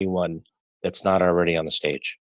anyone that's not already on the stage.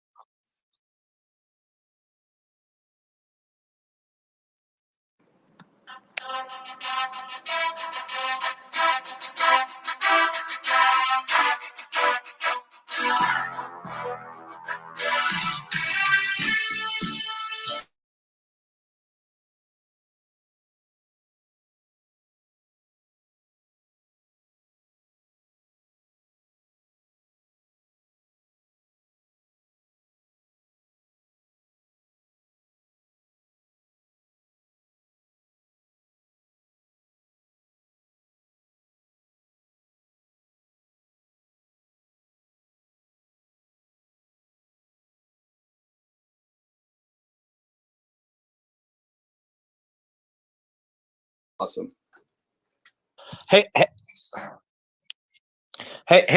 Awesome. Hey,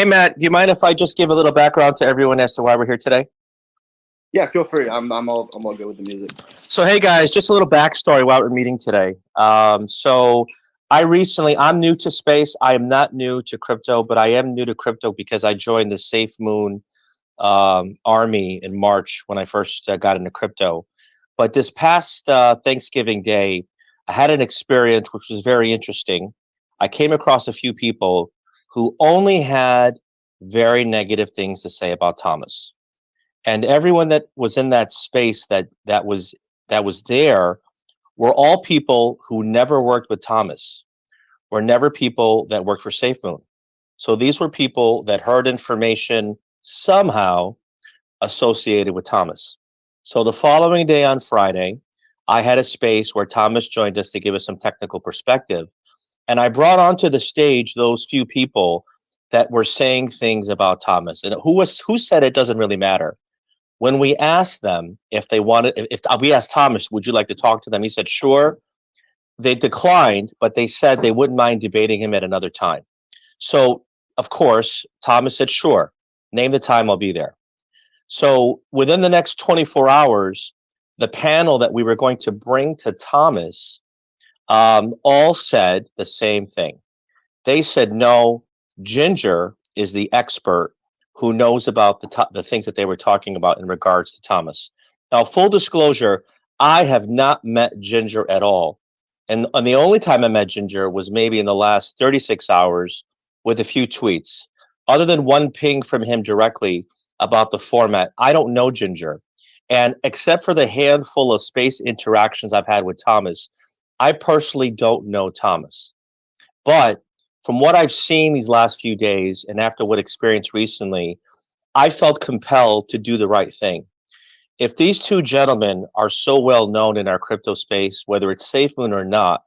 Matt, do you mind if I just give a little background to everyone as to why we're here today? Yeah, feel free. I'm all good with the music. So, hey guys, just a little backstory why we're meeting today. So I'm new to space. I am not new to crypto, but I am new to crypto because I joined the Safemoon army in March when I first got into crypto. But this past Thanksgiving Day, I had an experience which was very interesting. I came across a few people who only had very negative things to say about Thomas. And everyone that was in that space that was there were all people who never worked with Thomas, were never people that worked for SafeMoon. So these were people that heard information somehow associated with Thomas. So the following day on Friday, I had a space where Thomas joined us to give us some technical perspective. And I brought onto the stage those few people that were saying things about Thomas. And who said it doesn't really matter. When we asked them if they wanted, if we asked Thomas, would you like to talk to them? He said, sure. They declined, but they said they wouldn't mind debating him at another time. So, of course, Thomas said, sure, name the time, I'll be there. So within the next 24 hours, the panel that we were going to bring to Thomas all said the same thing. They said, no, Ginger is the expert who knows about the things that they were talking about in regards to Thomas. Now, full disclosure, I have not met Ginger at all. And the only time I met Ginger was maybe in the last 36 hours with a few tweets. Other than one ping from him directly about the format, I don't know Ginger. And except for the handful of space interactions I've had with Thomas, I personally don't know Thomas. But from what I've seen these last few days and after what experienced recently, I felt compelled to do the right thing. If these two gentlemen are so well known in our crypto space, whether it's Safemoon or not,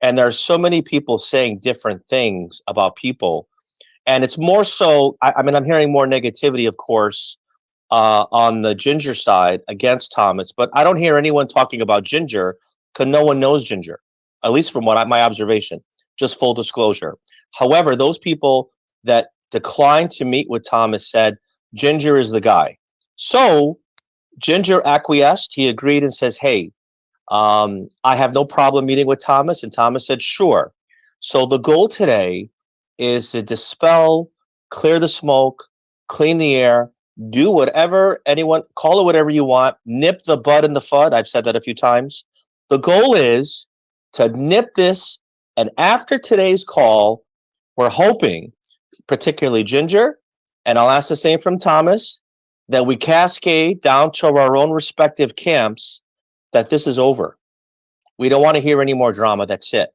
and there are so many people saying different things about people, and it's more so, I mean, I'm hearing more negativity, of course, on the Ginger side against Thomas, but I don't hear anyone talking about Ginger because no one knows Ginger, at least from my observation, just full disclosure. However, those people that declined to meet with Thomas said, Ginger is the guy. So Ginger acquiesced. He agreed and says, hey, I have no problem meeting with Thomas. And Thomas said, sure. So the goal today is to dispel, clear the smoke, clean the air, do whatever anyone, call it whatever you want, nip the bud in the FUD. I've said that a few times. The goal is to nip this. And after today's call, we're hoping, particularly Ginger, and I'll ask the same from Thomas, that we cascade down to our own respective camps that this is over. We don't want to hear any more drama. That's it.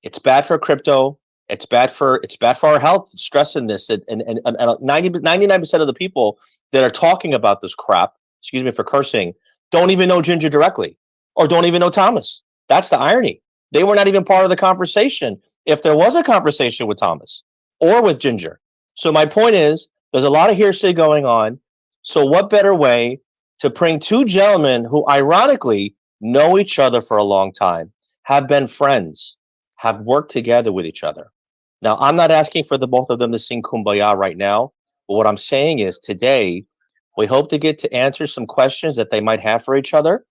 It's bad for crypto. It's bad for our health. Stressing this, and 99% of the people that are talking about this crap, excuse me for cursing, don't even know Ginger directly, or don't even know Thomas. That's the irony. They were not even part of the conversation. If there was a conversation with Thomas or with Ginger. So my point is, there's a lot of hearsay going on. So what better way to bring two gentlemen who ironically know each other for a long time, have been friends, have worked together with each other. Now, I'm not asking for the both of them to sing Kumbaya right now, but what I'm saying is today, we hope to get to answer some questions that they might have for each other.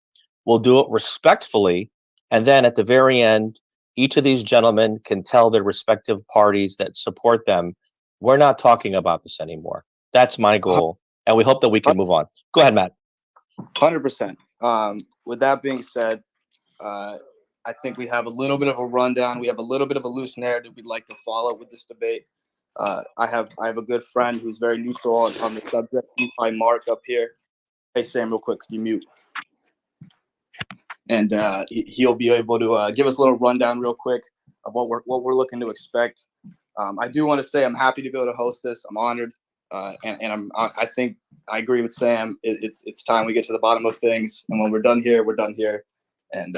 We'll do it respectfully. And then at the very end, each of these gentlemen can tell their respective parties that support them, we're not talking about this anymore. That's my goal, and we hope that we can move on. Go ahead, Matt. 100%. With that being said, I think we have a little bit of a rundown. We have a little bit of a loose narrative we'd like to follow with this debate. I have a good friend who's very neutral on the subject. He's my Mark up here. Hey, Sam, real quick, could you mute? And he'll be able to give us a little rundown real quick of what we're looking to expect. I do want to say I'm happy to be able to host this. I'm honored, and I think I agree with Sam. It's time we get to the bottom of things, and when we're done here, we're done here, and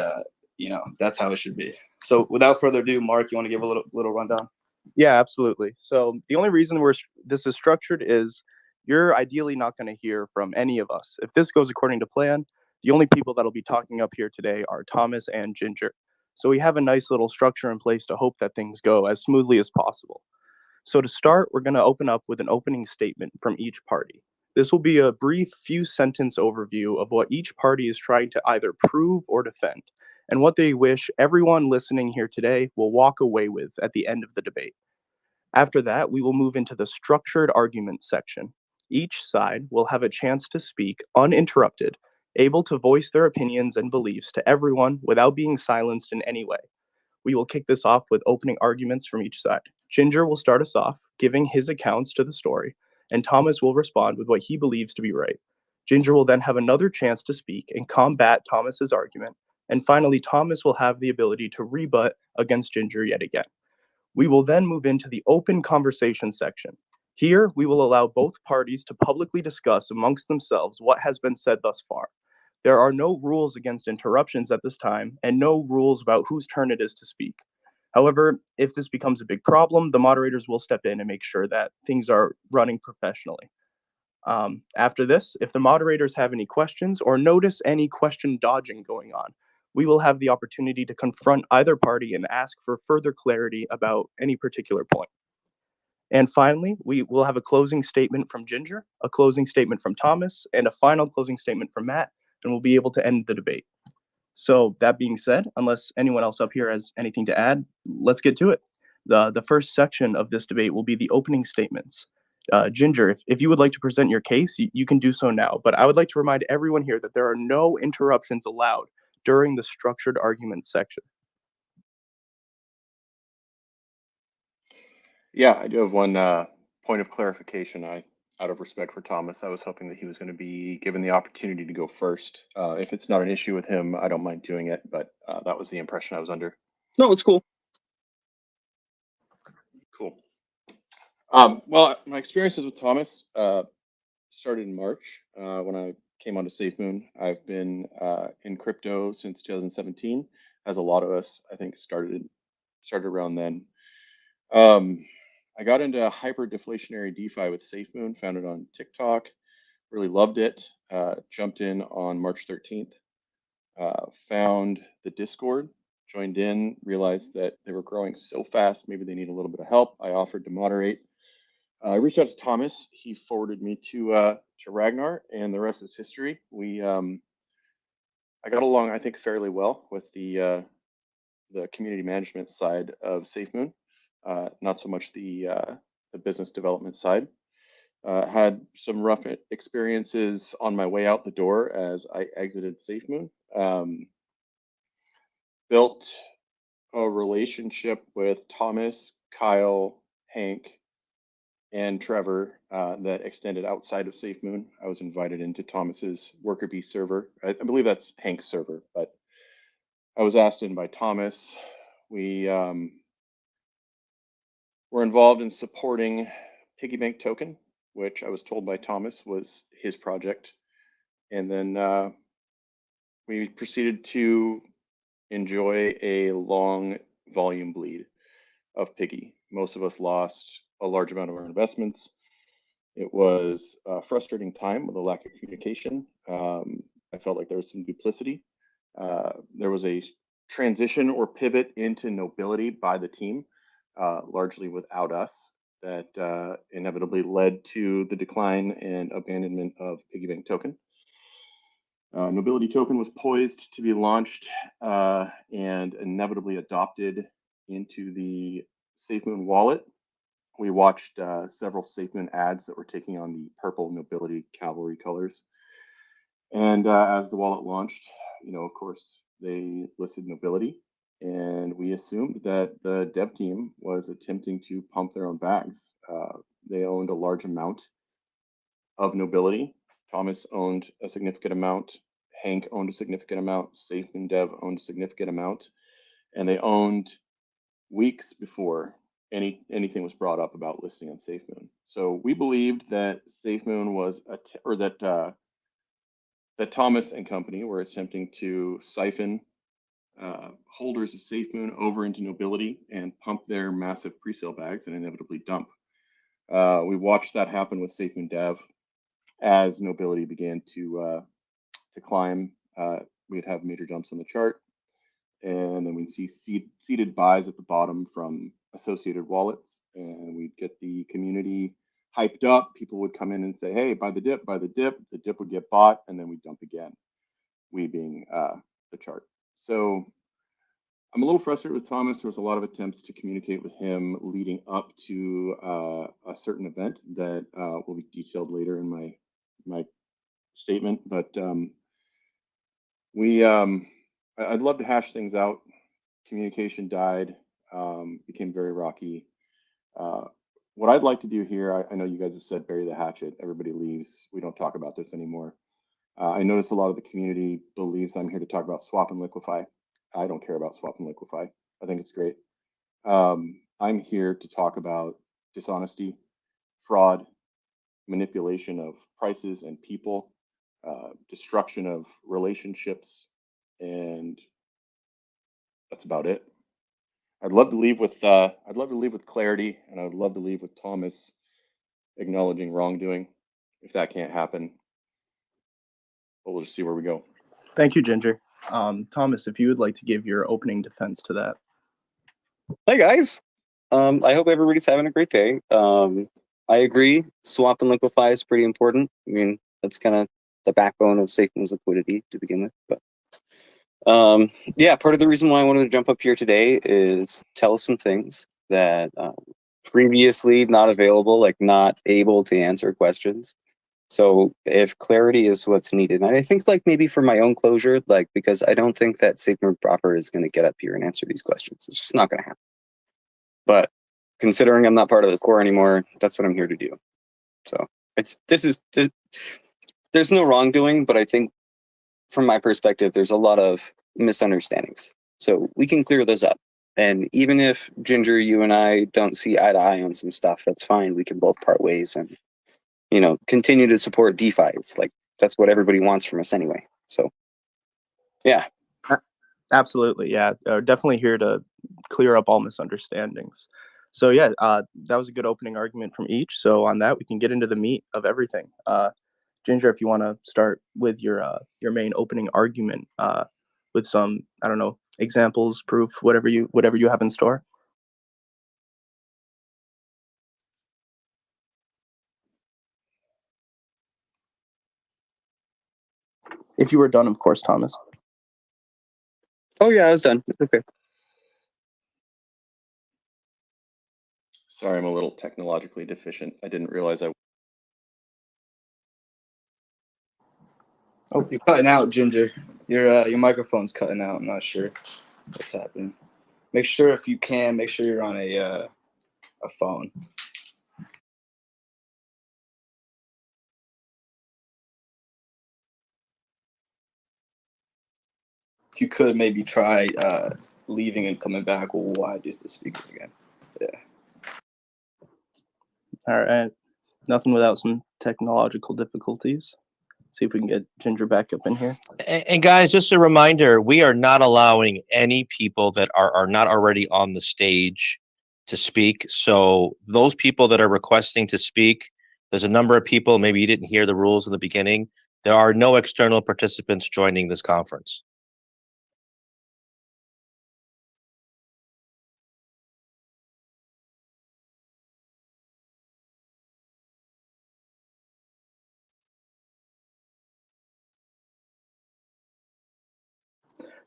that's how it should be. So without further ado, Mark, you want to give a little rundown? Yeah, absolutely. So the only reason this is structured is you're ideally not going to hear from any of us. If this goes according to plan, the only people that'll be talking up here today are Thomas and Ginger. So we have a nice little structure in place to hope that things go as smoothly as possible. So to start, we're going to open up with an opening statement from each party. This will be a brief few sentence overview of what each party is trying to either prove or defend, and what they wish everyone listening here today will walk away with at the end of the debate. After that, we will move into the structured argument section. Each side will have a chance to speak uninterrupted, able to voice their opinions and beliefs to everyone without being silenced in any way. We will kick this off with opening arguments from each side. Ginger will start us off, giving his accounts to the story, and Thomas will respond with what he believes to be right. Ginger will then have another chance to speak and combat Thomas's argument, and finally, Thomas will have the ability to rebut against Ginger yet again. We will then move into the open conversation section. Here, we will allow both parties to publicly discuss amongst themselves what has been said thus far. There are no rules against interruptions at this time, and no rules about whose turn it is to speak. However, if this becomes a big problem, the moderators will step in and make sure that things are running professionally. After this, if the moderators have any questions or notice any question dodging going on, we will have the opportunity to confront either party and ask for further clarity about any particular point. And finally, we will have a closing statement from Ginger, a closing statement from Thomas, and a final closing statement from Matt, and we'll be able to end the debate. So that being said, unless anyone else up here has anything to add, let's get to it. The first section of this debate will be the opening statements. Ginger, if you would like to present your case, you can do so now. But I would like to remind everyone here that there are no interruptions allowed during the structured argument section. Yeah, I do have one point of clarification. Out of respect for Thomas, I was hoping that he was going to be given the opportunity to go first. If it's not an issue with him, I don't mind doing it, but that was the impression I was under. No, it's cool. Cool. Well, my experiences with Thomas started in March when I came onto Safemoon. I've been in crypto since 2017, as a lot of us, I think, started around then. I got into hyper deflationary DeFi with Safemoon, found it on TikTok, really loved it. Jumped in on March 13th, found the Discord, joined in, realized that they were growing so fast, maybe they need a little bit of help. I offered to moderate. I reached out to Thomas. He forwarded me to Ragnar, and the rest is history. I got along, I think, fairly well with the community management side of Safemoon, not so much the business development side. Had some rough experiences on my way out the door as I exited Safemoon. Built a relationship with Thomas, Kyle, Hank, and Trevor that extended outside of Safemoon. I was invited into Thomas's Worker Bee server. I believe that's Hank's server, but I was asked in by Thomas. We were involved in supporting Piggy Bank Token, which I was told by Thomas was his project. And then we proceeded to enjoy a long volume bleed of Piggy. Most of us lost a large amount of our investments. It was a frustrating time with a lack of communication. I felt like there was some duplicity. There was a transition or pivot into nobility by the team, largely without us, that inevitably led to the decline and abandonment of Piggy Bank Token. Nobility Token was poised to be launched and inevitably adopted into the Safemoon wallet. We watched several Safemoon ads that were taking on the purple nobility cavalry colors. And as the wallet launched, of course, they listed nobility. And we assumed that the dev team was attempting to pump their own bags. They owned a large amount of nobility. Thomas owned a significant amount. Hank owned a significant amount. Safemoon Dev owned a significant amount. And they owned weeks before anything was brought up about listing on Safemoon. So we believed that Safemoon was, that Thomas and company were attempting to siphon holders of Safemoon over into nobility and pump their massive presale bags and inevitably dump. We watched that happen with Safemoon Dev as nobility began to climb. We'd have major jumps on the chart, and then we'd see seeded buys at the bottom from associated wallets, and we'd get the community hyped up. People would come in and say, hey, buy the dip, buy the dip. The dip would get bought, and then we'd dump again, we being the chart. So I'm a little frustrated with Thomas. There was a lot of attempts to communicate with him leading up to a certain event that will be detailed later in my statement. But I'd love to hash things out. Communication died, became very rocky. What I'd like to do here, I know you guys have said bury the hatchet. Everybody leaves. We don't talk about this anymore. I notice a lot of the community believes I'm here to talk about swap and liquefy. I don't care about swap and liquefy. I think it's great. I'm here to talk about dishonesty, fraud, manipulation of prices and people, destruction of relationships, and that's about it. I'd love to leave with clarity, and I'd love to leave with Thomas acknowledging wrongdoing. If that can't happen, but we'll just see where we go. Thank you, Ginger. Thomas, if you would like to give your opening defense to that. Hey guys, I hope everybody's having a great day. I agree, swap and liquefy is pretty important. I mean, that's kind of the backbone of Safemoon's liquidity to begin with. But yeah, part of the reason why I wanted to jump up here today is tell us some things that previously not available, like not able to answer questions. So if clarity is what's needed, and I think like maybe for my own closure, like because I don't think that Safemoon proper is going to get up here and answer these questions. It's just not going to happen. But considering I'm not part of the core anymore, that's what I'm here to do. So there's no wrongdoing, but I think from my perspective, there's a lot of misunderstandings. So we can clear those up. And even if Ginger, you and I don't see eye to eye on some stuff, that's fine. We can both part ways and continue to support DeFi. Like that's what everybody wants from us anyway. So, yeah. Absolutely, yeah. Definitely here to clear up all misunderstandings. So yeah, that was a good opening argument from each. So on that, we can get into the meat of everything. Ginger, if you want to start with your main opening argument with some, I don't know, examples, proof, whatever you have in store. If you were done, of course, Thomas. Oh yeah, I was done. It's okay. Sorry, I'm a little technologically deficient. I didn't realize I. Oh, you're cutting out, Ginger. Your microphone's cutting out. I'm not sure what's happening. Make sure if you can, make sure you're on a phone. If you could maybe try leaving and coming back while I do the speakers again. Yeah. All right. Nothing without some technological difficulties. See if we can get Ginger back up in here. And guys, just a reminder, we are not allowing any people that are not already on the stage to speak. So those people that are requesting to speak, there's a number of people, maybe you didn't hear the rules in the beginning. There are no external participants joining this conference.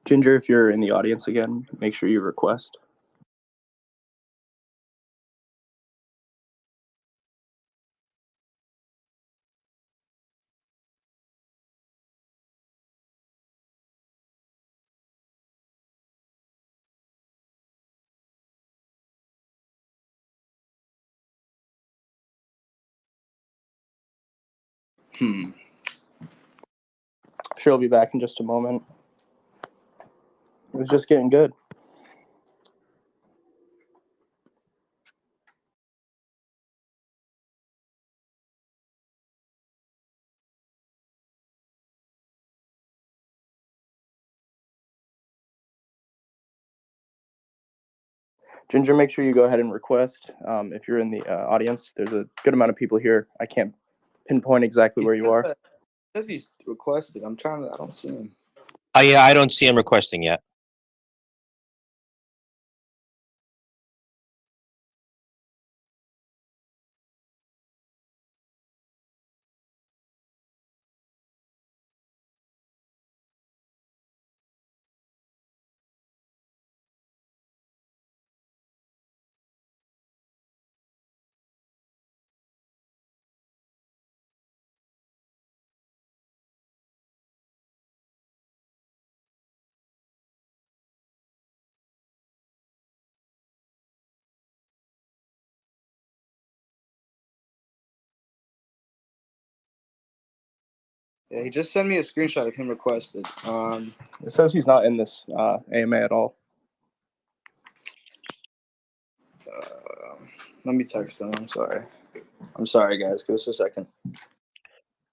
Ginger, if you're in the audience again, make sure you request. Sure, I'll be back in just a moment. It was just getting good. Ginger, make sure you go ahead and request. If you're in the audience, there's a good amount of people here. I can't pinpoint exactly where you are. It says he's requested. I don't see him. Yeah, I don't see him requesting yet. Yeah, he just sent me a screenshot of him requested. It says he's not in this AMA at all. Let me text him. I'm sorry, guys. Give us a second.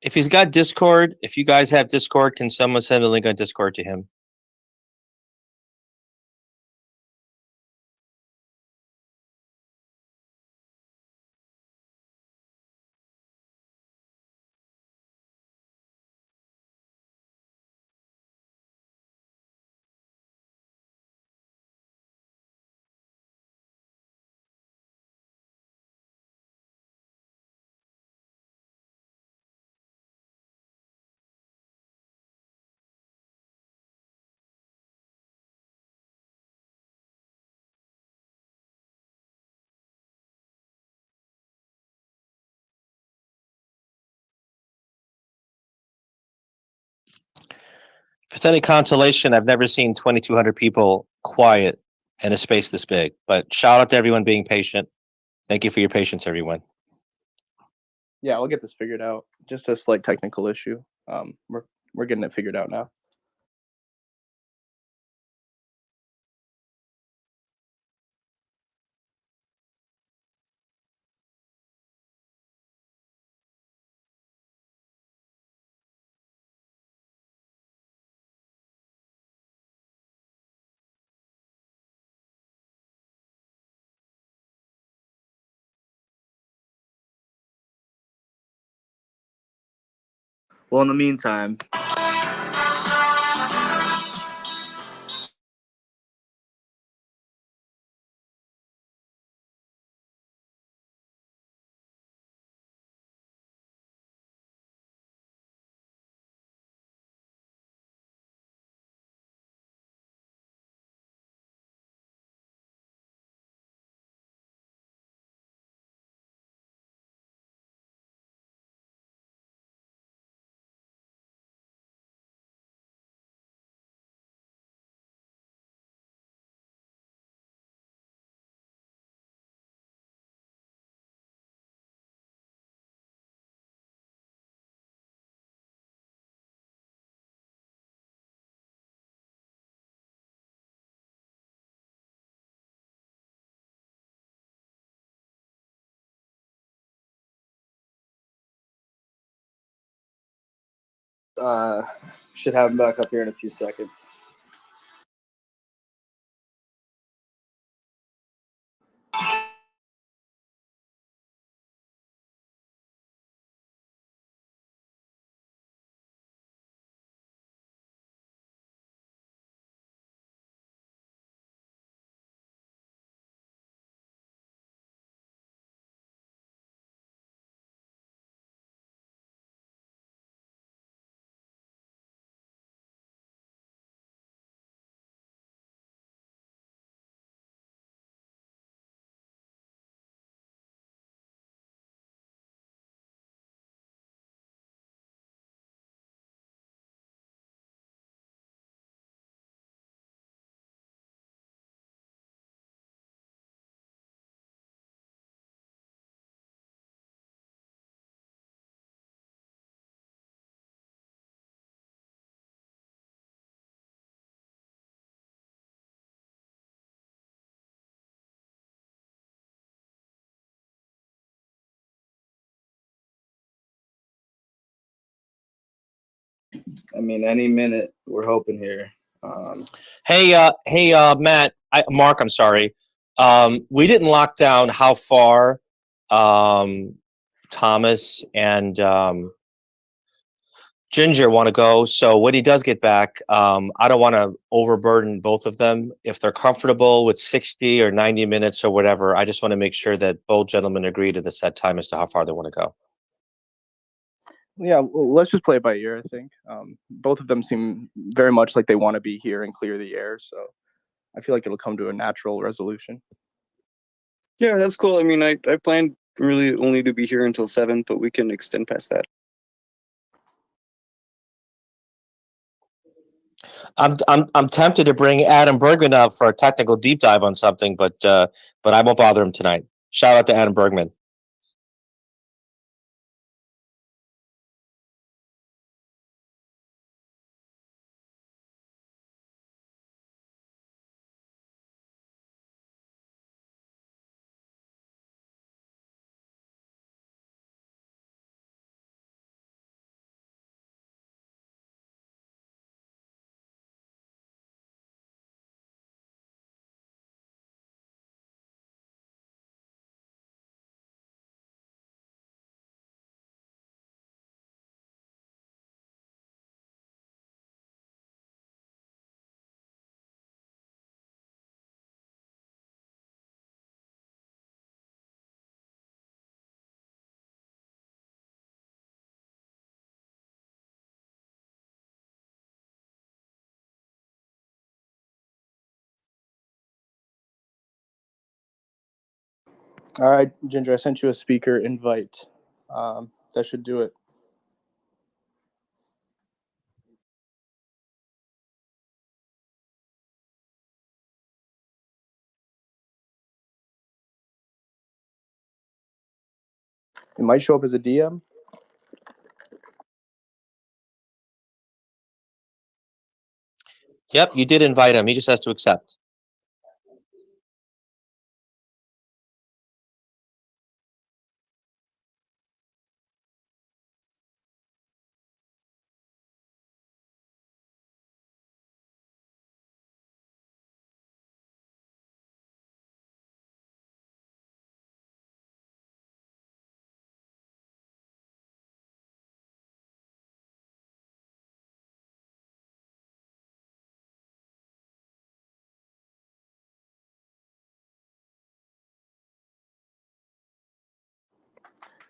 If he's got Discord, if you guys have Discord, can someone send a link on Discord to him? If it's any consolation, I've never seen 2,200 people quiet in a space this big. But shout out to everyone being patient. Thank you for your patience, everyone. Yeah, we'll get this figured out. Just a slight technical issue. We're getting it figured out now. Well, in the meantime, should have him back up here in a few seconds. I mean, any minute we're hoping here. Hey, Matt, Mark, I'm sorry. We didn't lock down how far Thomas and Ginger want to go. So when he does get back, I don't want to overburden both of them. If they're comfortable with 60 or 90 minutes or whatever, I just want to make sure that both gentlemen agree to the set time as to how far they want to go. Yeah, well, let's just play it by ear, I think. Both of them seem very much like they want to be here and clear the air, so I feel like it'll come to a natural resolution. Yeah, that's cool. I mean, I planned really only to be here until 7, but we can extend past that. I'm tempted to bring Adam Bergman up for a technical deep dive on something, but I won't bother him tonight. Shout out to Adam Bergman. All right, Ginger, I sent you a speaker invite. That should do it. It might show up as a DM. Yep, you did invite him. He just has to accept.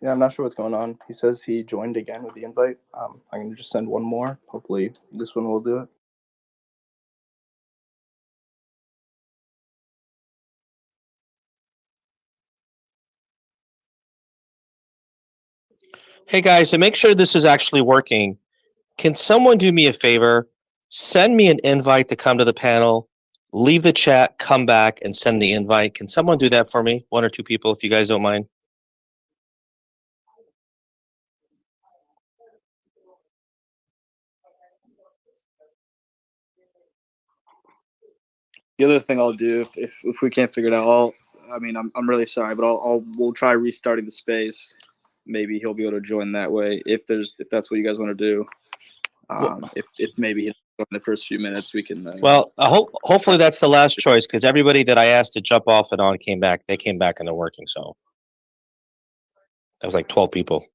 Yeah, I'm not sure what's going on. He says he joined again with the invite. I'm going to just send one more. Hopefully this one will do it. Hey guys, to make sure this is actually working, can someone do me a favor? Send me an invite to come to the panel, leave the chat, come back, and send the invite. Can someone do that for me? 1 or 2 people, if you guys don't mind. The other thing I'll do if we can't figure it out, I'm really sorry, but we'll try restarting the space. Maybe he'll be able to join that way if that's what you guys want to do. If maybe in the first few minutes we can. Well, hopefully that's the last choice, because everybody that I asked to jump off and on came back. They came back and they're working. So that was like 12 people.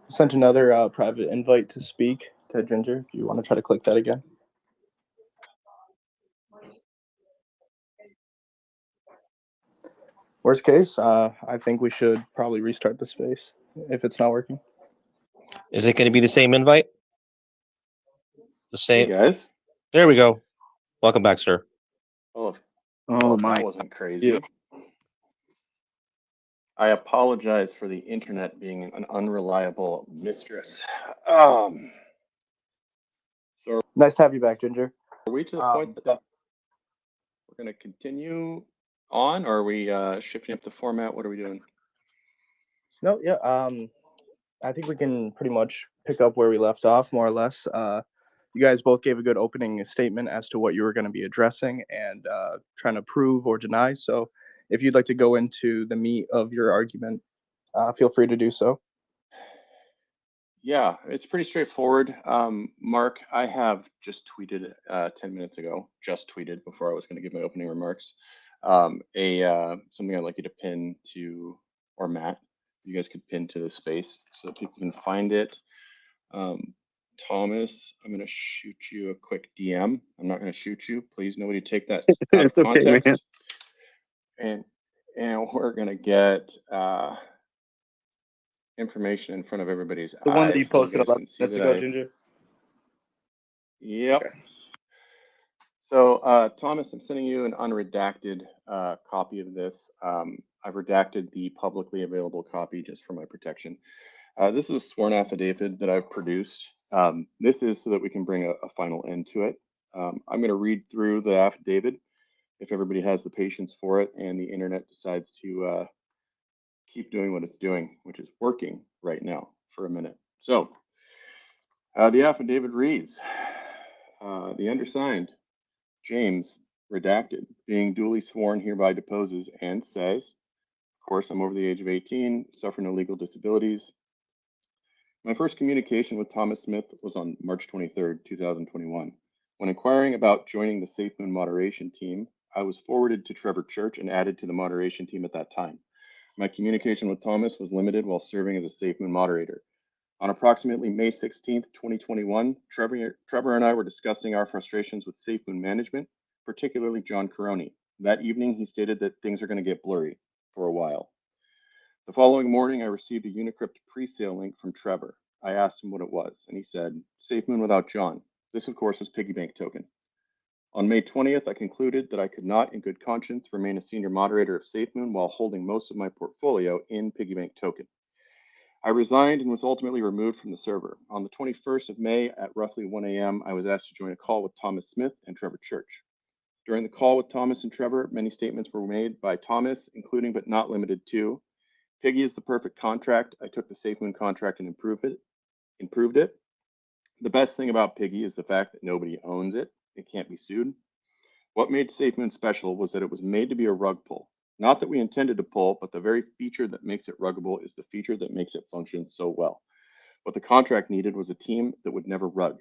Sent another private invite to speak to Ginger. If you want to try to click that again. Worst case, I think we should probably restart the space if it's not working. Is it going to be the same invite? The Hey same. guys. There we go. Welcome back, sir. Oh, my! that wasn't crazy. Yeah. I apologize for the internet being an unreliable mistress. So Nice to have you back, Ginger. are we to the point that we're going to continue on, or are we shifting up the format? What are we doing? No, yeah. I think we can pretty much pick up where we left off, more or less. You guys both gave a good opening statement as to what you were going to be addressing and trying to prove or deny. So if you'd like to go into the meat of your argument, feel free to do so. Yeah, it's pretty straightforward. Mark, I have just tweeted 10 minutes ago, just tweeted before I was going to give my opening remarks, something I'd like you to pin to, or Matt, you guys could pin to the space so that people can find it. Thomas, I'm going to shoot you a quick DM. I'm not going to shoot you. Please, nobody take that out of It's okay, man. context. And we're going to get information in front of everybody's The eyes. one that you so posted guys 11 can see minutes that ago, Ginger. Yep. Okay. So, Thomas, I'm sending you an unredacted copy of this. I've redacted the publicly available copy just for my protection. This is a sworn affidavit that I've produced. This is so that we can bring a final end to it. I'm going to read through the affidavit if everybody has the patience for it and the internet decides to keep doing what it's doing, which is working right now for a minute. So, the affidavit reads, the undersigned, James, redacted, being duly sworn hereby deposes and says, of course, I'm over the age of 18, suffer no legal disabilities. My first communication with Thomas Smith was on March 23rd, 2021. When inquiring about joining the Safemoon moderation team, I was forwarded to Trevor Church and added to the moderation team at that time. My communication with Thomas was limited while serving as a Safemoon moderator. On approximately May 16th, 2021, Trevor and I were discussing our frustrations with Safemoon management, particularly John Caroni. That evening, he stated that things are going to get blurry for a while. The following morning, I received a Unicrypt pre-sale link from Trevor. I asked him what it was, and he said, Safemoon without John. This, of course, was Piggy Bank Token. On May 20th, I concluded that I could not, in good conscience, remain a senior moderator of Safemoon while holding most of my portfolio in Piggy Bank Token. I resigned and was ultimately removed from the server. On the 21st of May at roughly 1 a.m., I was asked to join a call with Thomas Smith and Trevor Church. During the call with Thomas and Trevor, many statements were made by Thomas, including but not limited to, Piggy is the perfect contract. I took the Safemoon contract and improved it. The best thing about Piggy is the fact that nobody owns it. It can't be sued. What made Safemoon special was that it was made to be a rug pull. Not that we intended to pull, but the very feature that makes it ruggable is the feature that makes it function so well. What the contract needed was a team that would never rug.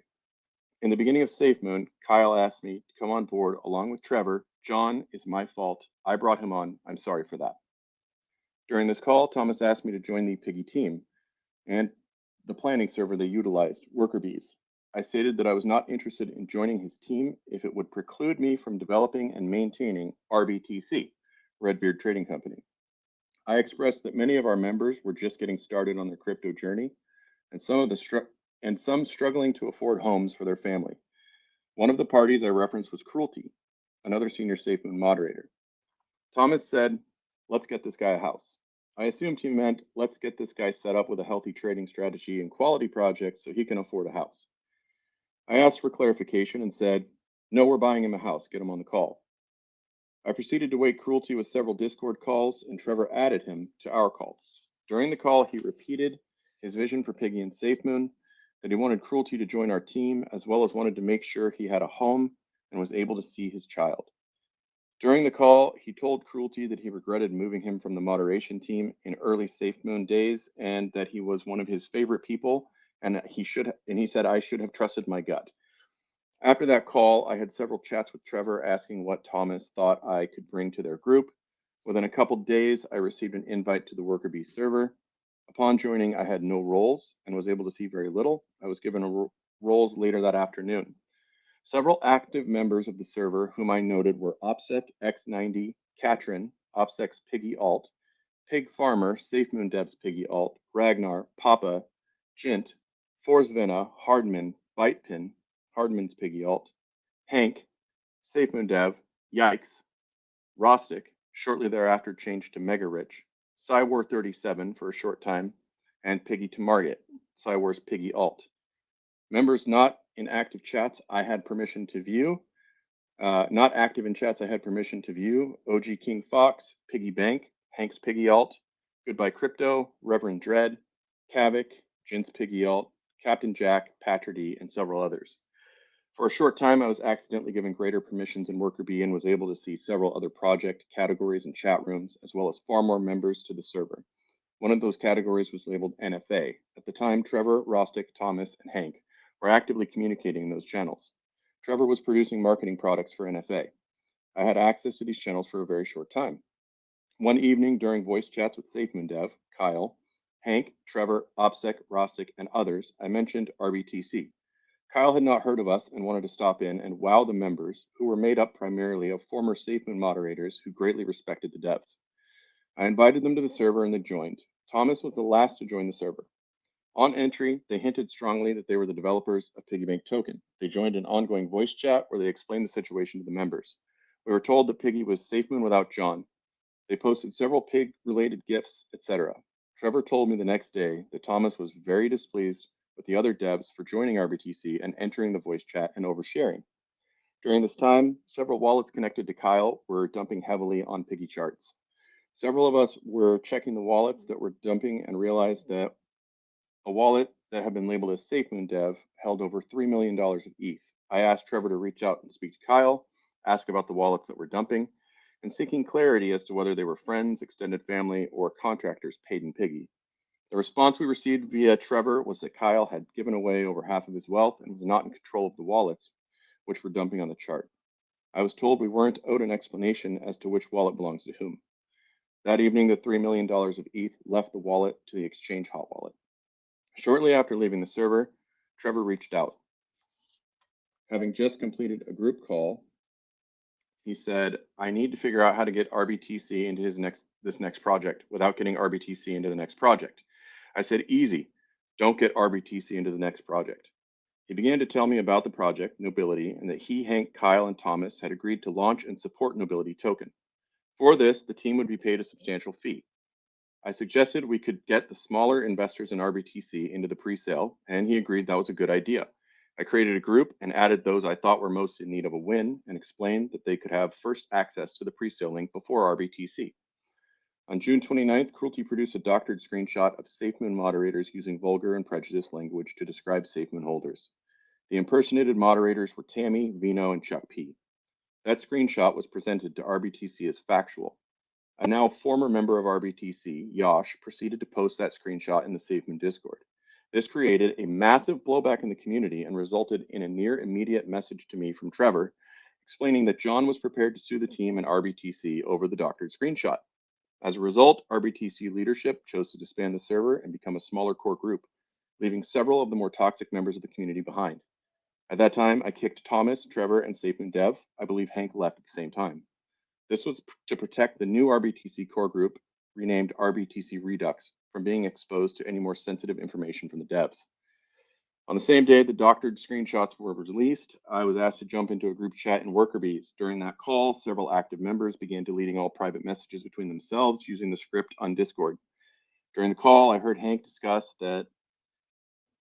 In the beginning of Safemoon, Kyle asked me to come on board along with Trevor. John, is my fault. I brought him on. I'm sorry for that. During this call, Thomas asked me to join the Piggy team and the planning server they utilized, Worker Bees. I stated that I was not interested in joining his team if it would preclude me from developing and maintaining RBTC, Redbeard Trading Company. I expressed that many of our members were just getting started on their crypto journey, and some struggling to afford homes for their family. One of the parties I referenced was Cruelty, another senior Safemoon moderator. Thomas said, let's get this guy a house. I assumed he meant, let's get this guy set up with a healthy trading strategy and quality projects so he can afford a house. I asked for clarification and said, no, we're buying him a house, get him on the call. I proceeded to wake Cruelty with several Discord calls, and Trevor added him to our calls. During the call, he repeated his vision for Piggy and Safemoon, that he wanted Cruelty to join our team, as well as wanted to make sure he had a home and was able to see his child. During the call, he told Cruelty that he regretted moving him from the moderation team in early Safemoon days, and that he was one of his favorite people, and that he said I should have trusted my gut. After that call, I had several chats with Trevor asking what Thomas thought I could bring to their group. Within a couple days, I received an invite to the Worker Bee server. Upon joining, I had no roles and was able to see very little. I was given roles later that afternoon. Several active members of the server whom I noted were OPSEC X90, Katrin, OPSEC's Piggy Alt, Pig Farmer, Safemoon Dev's Piggy Alt, Ragnar, Papa, Jint, Forsvena, Hardman, Bitepin, Hardman's Piggy Alt, Hank, Safemoon Dev, Yikes, Rostic, shortly thereafter changed to Mega Rich, Cywar 37 for a short time, and Piggy to Margit, Cywar's Piggy Alt. Members not in active chats, I had permission to view. Not active in chats, I had permission to view. OG King Fox, Piggy Bank, Hank's Piggy Alt, Goodbye Crypto, Reverend Dread, Kavik, Jint's Piggy Alt, Captain Jack, Patridy, and several others. For a short time, I was accidentally given greater permissions in Worker Bee and was able to see several other project categories and chat rooms, as well as far more members to the server. One of those categories was labeled NFA. At the time, Trevor, Rostick, Thomas, and Hank were actively communicating in those channels. Trevor was producing marketing products for NFA. I had access to these channels for a very short time. One evening during voice chats with Safemoon dev, Kyle, Hank, Trevor, OPSEC, Rostick, and others, I mentioned RBTC. Kyle had not heard of us and wanted to stop in and wow the members, who were made up primarily of former Safemoon moderators who greatly respected the devs. I invited them to the server and they joined. Thomas was the last to join the server. On entry, they hinted strongly that they were the developers of Piggy Bank Token. They joined an ongoing voice chat where they explained the situation to the members. We were told that Piggy was Safemoon without John. They posted several pig-related gifts, etc. Trevor told me the next day that Thomas was very displeased with the other devs for joining RBTC and entering the voice chat and oversharing. During this time, several wallets connected to Kyle were dumping heavily on Piggy charts. Several of us were checking the wallets that were dumping and realized that a wallet that had been labeled as Safemoon Dev held over $3 million of ETH. I asked Trevor to reach out and speak to Kyle, ask about the wallets that were dumping, and seeking clarity as to whether they were friends, extended family, or contractors paid in Piggy. The response we received via Trevor was that Kyle had given away over half of his wealth and was not in control of the wallets, which were dumping on the chart. I was told we weren't owed an explanation as to which wallet belongs to whom. That evening, the $3 million of ETH left the wallet to the exchange hot wallet. Shortly after leaving the server, Trevor reached out. Having just completed a group call, he said, I need to figure out how to get RBTC into this next project without getting RBTC into the next project. I said, easy, don't get RBTC into the next project. He began to tell me about the project, Nobility, and that he, Hank, Kyle, and Thomas had agreed to launch and support Nobility token. For this, the team would be paid a substantial fee. I suggested we could get the smaller investors in RBTC into the pre-sale, and he agreed that was a good idea. I created a group and added those I thought were most in need of a win and explained that they could have first access to the pre-sale link before RBTC. On June 29th, Cruelty produced a doctored screenshot of Safemoon moderators using vulgar and prejudiced language to describe Safemoon holders. The impersonated moderators were Tammy, Vino, and Chuck P. That screenshot was presented to RBTC as factual. A now former member of RBTC, Yash, proceeded to post that screenshot in the Safemoon Discord. This created a massive blowback in the community and resulted in a near immediate message to me from Trevor, explaining that John was prepared to sue the team and RBTC over the doctored screenshot. As a result, RBTC leadership chose to disband the server and become a smaller core group, leaving several of the more toxic members of the community behind. At that time, I kicked Thomas, Trevor, and Safemoon Dev. I believe Hank left at the same time. This was to protect the new RBTC core group, renamed RBTC Redux, from being exposed to any more sensitive information from the devs. On the same day the doctored screenshots were released, I was asked to jump into a group chat in Worker Bees. During that call, several active members began deleting all private messages between themselves using the script on Discord. During the call, I heard Hank discuss that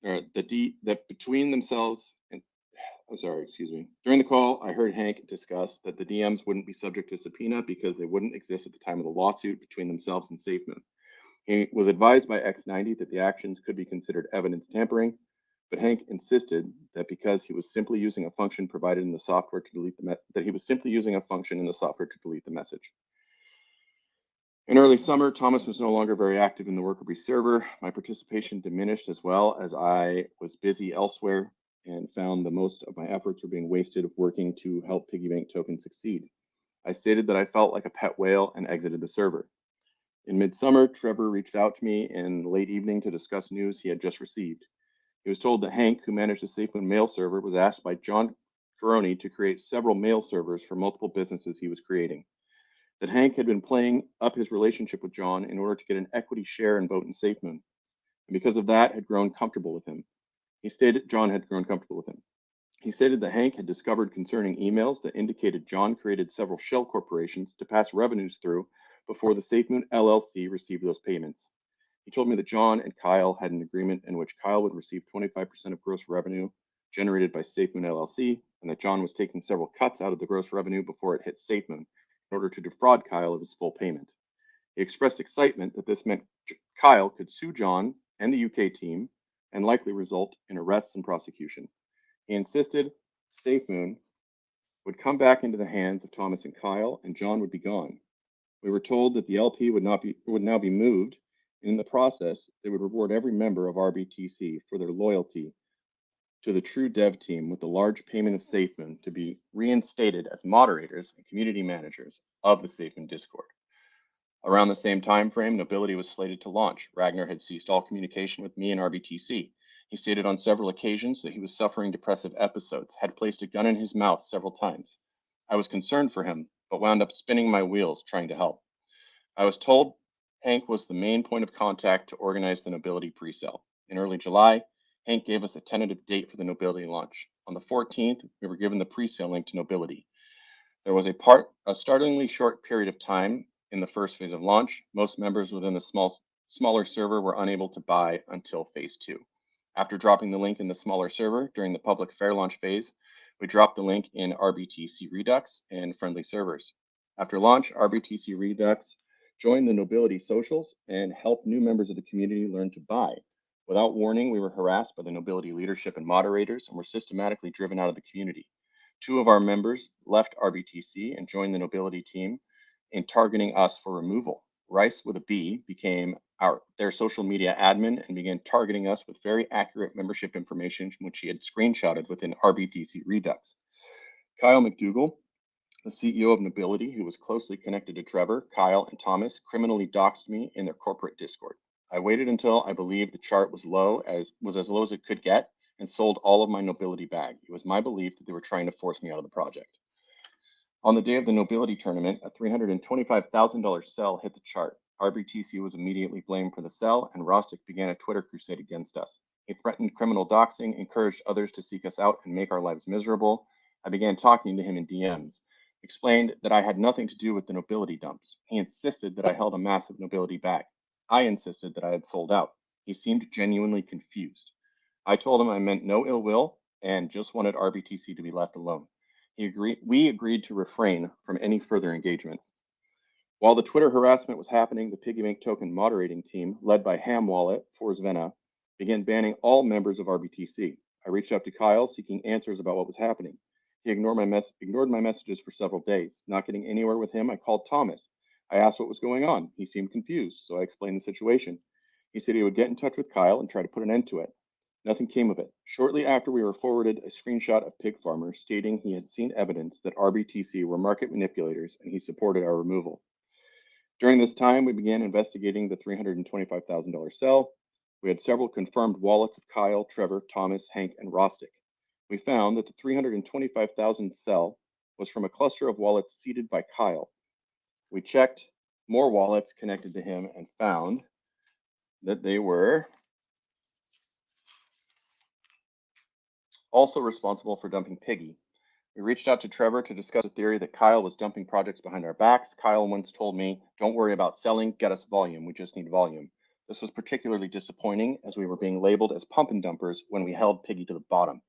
between themselves and During the call, I heard Hank discuss that the DMs wouldn't be subject to subpoena because they wouldn't exist at the time of the lawsuit between themselves and Safemoon. He was advised by X90 that the actions could be considered evidence tampering, but Hank insisted that because he was simply using a function provided in the software to delete the message. In early summer, Thomas was no longer very active in the Worker Bee server. My participation diminished as well as I was busy elsewhere and found that most of my efforts were being wasted working to help Piggy Bank Token succeed. I stated that I felt like a pet whale and exited the server. In midsummer, Trevor reached out to me in the late evening to discuss news he had just received. He was told that Hank, who managed the Safemoon mail server, was asked by John Caroni to create several mail servers for multiple businesses he was creating. That Hank had been playing up his relationship with John in order to get an equity share and vote in Safemoon, and because of that had grown comfortable with him. John had grown comfortable with him. He stated that Hank had discovered concerning emails that indicated John created several shell corporations to pass revenues through before the Safemoon LLC received those payments. He told me that John and Kyle had an agreement in which Kyle would receive 25% of gross revenue generated by Safemoon LLC, and that John was taking several cuts out of the gross revenue before it hit Safemoon in order to defraud Kyle of his full payment. He expressed excitement that this meant Kyle could sue John and the UK team and likely result in arrests and prosecution. He insisted Safemoon would come back into the hands of Thomas and Kyle, and John would be gone. We were told that the LP would now be moved In the process, they would reward every member of RBTC for their loyalty to the true dev team with a large payment of Safemoon to be reinstated as moderators and community managers of the Safemoon Discord. Around the same time frame, Nobility was slated to launch. Ragnar had ceased all communication with me and RBTC. He stated on several occasions that he was suffering depressive episodes, had placed a gun in his mouth several times. I was concerned for him, but wound up spinning my wheels trying to help. I was told Hank was the main point of contact to organize the Nobility pre-sale. In early July, Hank gave us a tentative date for the Nobility launch. On the 14th, we were given the pre-sale link to Nobility. There was a startlingly short period of time in the first phase of launch. Most members within the smaller server were unable to buy until phase 2. After dropping the link in the smaller server during the public fair launch phase, we dropped the link in RBTC Redux and friendly servers. After launch, RBTC Redux joined the Nobility socials and helped new members of the community learn to buy. Without warning, we were harassed by the Nobility leadership and moderators and were systematically driven out of the community. 2 of our members left RBTC and joined the Nobility team in targeting us for removal. Rice with a B became their social media admin and began targeting us with very accurate membership information, which he had screenshotted within RBTC Redux. Kyle McDougall, the CEO of Nobility, who was closely connected to Trevor, Kyle, and Thomas, criminally doxed me in their corporate Discord. I waited until I believed the chart was as low as it could get, and sold all of my Nobility bag. It was my belief that they were trying to force me out of the project. On the day of the Nobility tournament, a $325,000 sell hit the chart. RBTC was immediately blamed for the sell, and Rostic began a Twitter crusade against us. He threatened criminal doxing, encouraged others to seek us out and make our lives miserable. I began talking to him in DMs, explained that I had nothing to do with the Nobility dumps. He insisted that I held a massive Nobility bag. I insisted that I had sold out. He seemed genuinely confused. I told him I meant no ill will and just wanted RBTC to be left alone. We agreed to refrain from any further engagement. While the Twitter harassment was happening, the Piggy Bank token moderating team, led by Ham Wallet, Forsvena, began banning all members of RBTC. I reached out to Kyle seeking answers about what was happening. He ignored my messages for several days. Not getting anywhere with him, I called Thomas. I asked what was going on. He seemed confused, so I explained the situation. He said he would get in touch with Kyle and try to put an end to it. Nothing came of it. Shortly after, we were forwarded a screenshot of Pig Farmer stating he had seen evidence that RBTC were market manipulators and he supported our removal. During this time, we began investigating the $325,000 sell. We had several confirmed wallets of Kyle, Trevor, Thomas, Hank, and Rostic. We found that the $325,000 sell was from a cluster of wallets seeded by Kyle. We checked more wallets connected to him and found that they were also responsible for dumping Piggy. We reached out to Trevor to discuss the theory that Kyle was dumping projects behind our backs. Kyle once told me, "Don't worry about selling, get us volume, we just need volume." This was particularly disappointing as we were being labeled as pump and dumpers when we held Piggy to the bottom.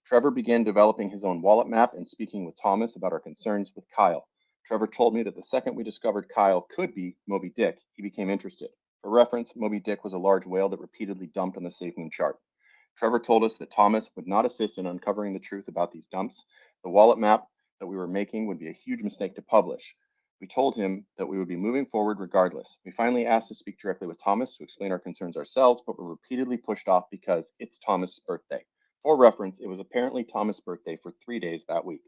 Trevor began developing his own wallet map and speaking with Thomas about our concerns with Kyle. Trevor told me that the second we discovered Kyle could be Moby Dick, he became interested. For reference, Moby Dick was a large whale that repeatedly dumped on the Safemoon chart. Trevor told us that Thomas would not assist in uncovering the truth about these dumps. The wallet map that we were making would be a huge mistake to publish. We told him that we would be moving forward regardless. We finally asked to speak directly with Thomas to explain our concerns ourselves, but were repeatedly pushed off because it's Thomas' birthday. For reference, it was apparently Thomas' birthday for 3 days that week.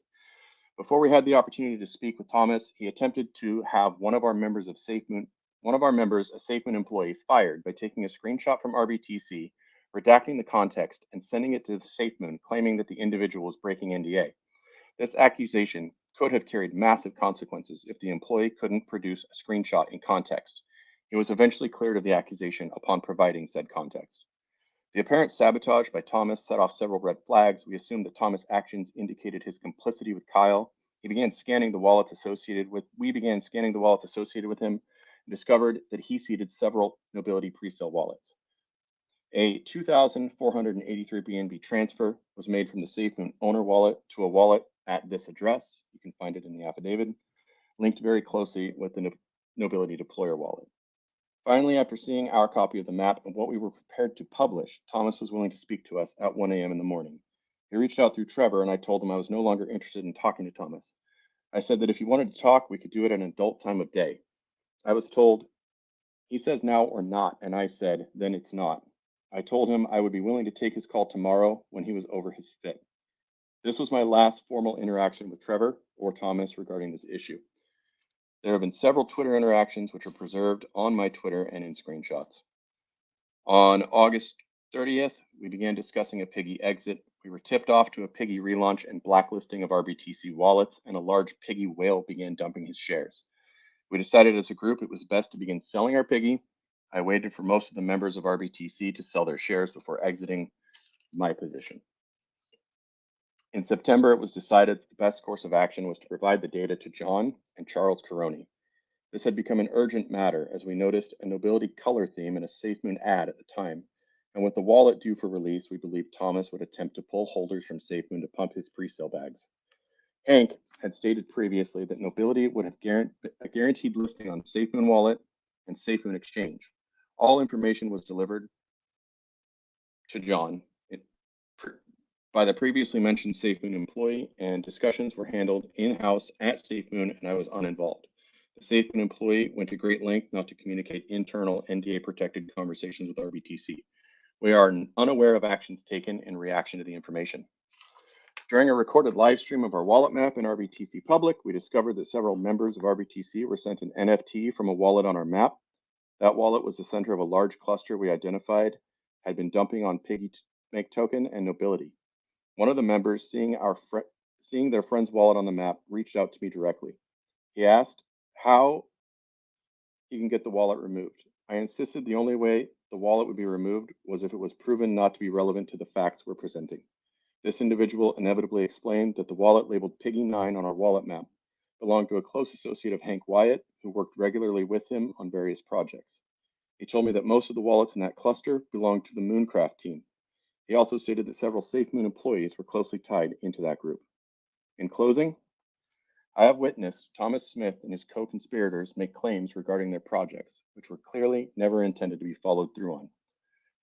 Before we had the opportunity to speak with Thomas, he attempted to have one of our members, a Safemoon employee, fired by taking a screenshot from RBTC, redacting the context, and sending it to Safemoon, claiming that the individual was breaking NDA. This accusation could have carried massive consequences if the employee couldn't produce a screenshot in context. He was eventually cleared of the accusation upon providing said context. The apparent sabotage by Thomas set off several red flags. We assumed that Thomas' actions indicated his complicity with Kyle. We began scanning the wallets associated with him and discovered that he seeded several Nobility pre-sale wallets. A 2,483 BNB transfer was made from the Safemoon owner wallet to a wallet at this address. You can find it in the affidavit, linked very closely with the Nobility deployer wallet. Finally, after seeing our copy of the map and what we were prepared to publish, Thomas was willing to speak to us at 1 a.m. in the morning. He reached out through Trevor, and I told him I was no longer interested in talking to Thomas. I said that if he wanted to talk, we could do it at an adult time of day. I was told He says now or not, and I said, then it's not. I told him I would be willing to take his call tomorrow when he was over his fit. This was my last formal interaction with Trevor or Thomas regarding this issue. There have been several Twitter interactions which are preserved on my Twitter and in screenshots. On August 30th, we began discussing a Piggy exit. We were tipped off to a Piggy relaunch and blacklisting of RBTC wallets, and a large Piggy whale began dumping his shares. We decided as a group it was best to begin selling our Piggy. I waited for most of the members of RBTC to sell their shares before exiting my position. In September, it was decided that the best course of action was to provide the data to John and Charles Caroni. This had become an urgent matter as we noticed a nobility color theme in a Safemoon ad at the time, and with the wallet due for release, we believed Thomas would attempt to pull holders from Safemoon to pump his pre-sale bags. Hank had stated previously that Nobility would have a guaranteed listing on Safemoon Wallet and Safemoon Exchange. All information was delivered to John by the previously mentioned Safemoon employee, and discussions were handled in-house at Safemoon, and I was uninvolved. The Safemoon employee went to great length not to communicate internal NDA-protected conversations with RBTC. We are unaware of actions taken in reaction to the information. During a recorded live stream of our wallet map in RBTC Public, we discovered that several members of RBTC were sent an NFT from a wallet on our map. That wallet was the center of a large cluster we identified had been dumping on Piggy Make Token and Nobility. One of the members, seeing their friend's wallet on the map, reached out to me directly. He asked how he can get the wallet removed. I insisted the only way the wallet would be removed was if it was proven not to be relevant to the facts we're presenting. This individual inevitably explained that the wallet labeled Piggy9 on our wallet map belonged to a close associate of Hank Wyatt, who worked regularly with him on various projects. He told me that most of the wallets in that cluster belonged to the Mooncraft team. He also stated that several Safemoon employees were closely tied into that group. In closing, I have witnessed Thomas Smith and his co-conspirators make claims regarding their projects, which were clearly never intended to be followed through on.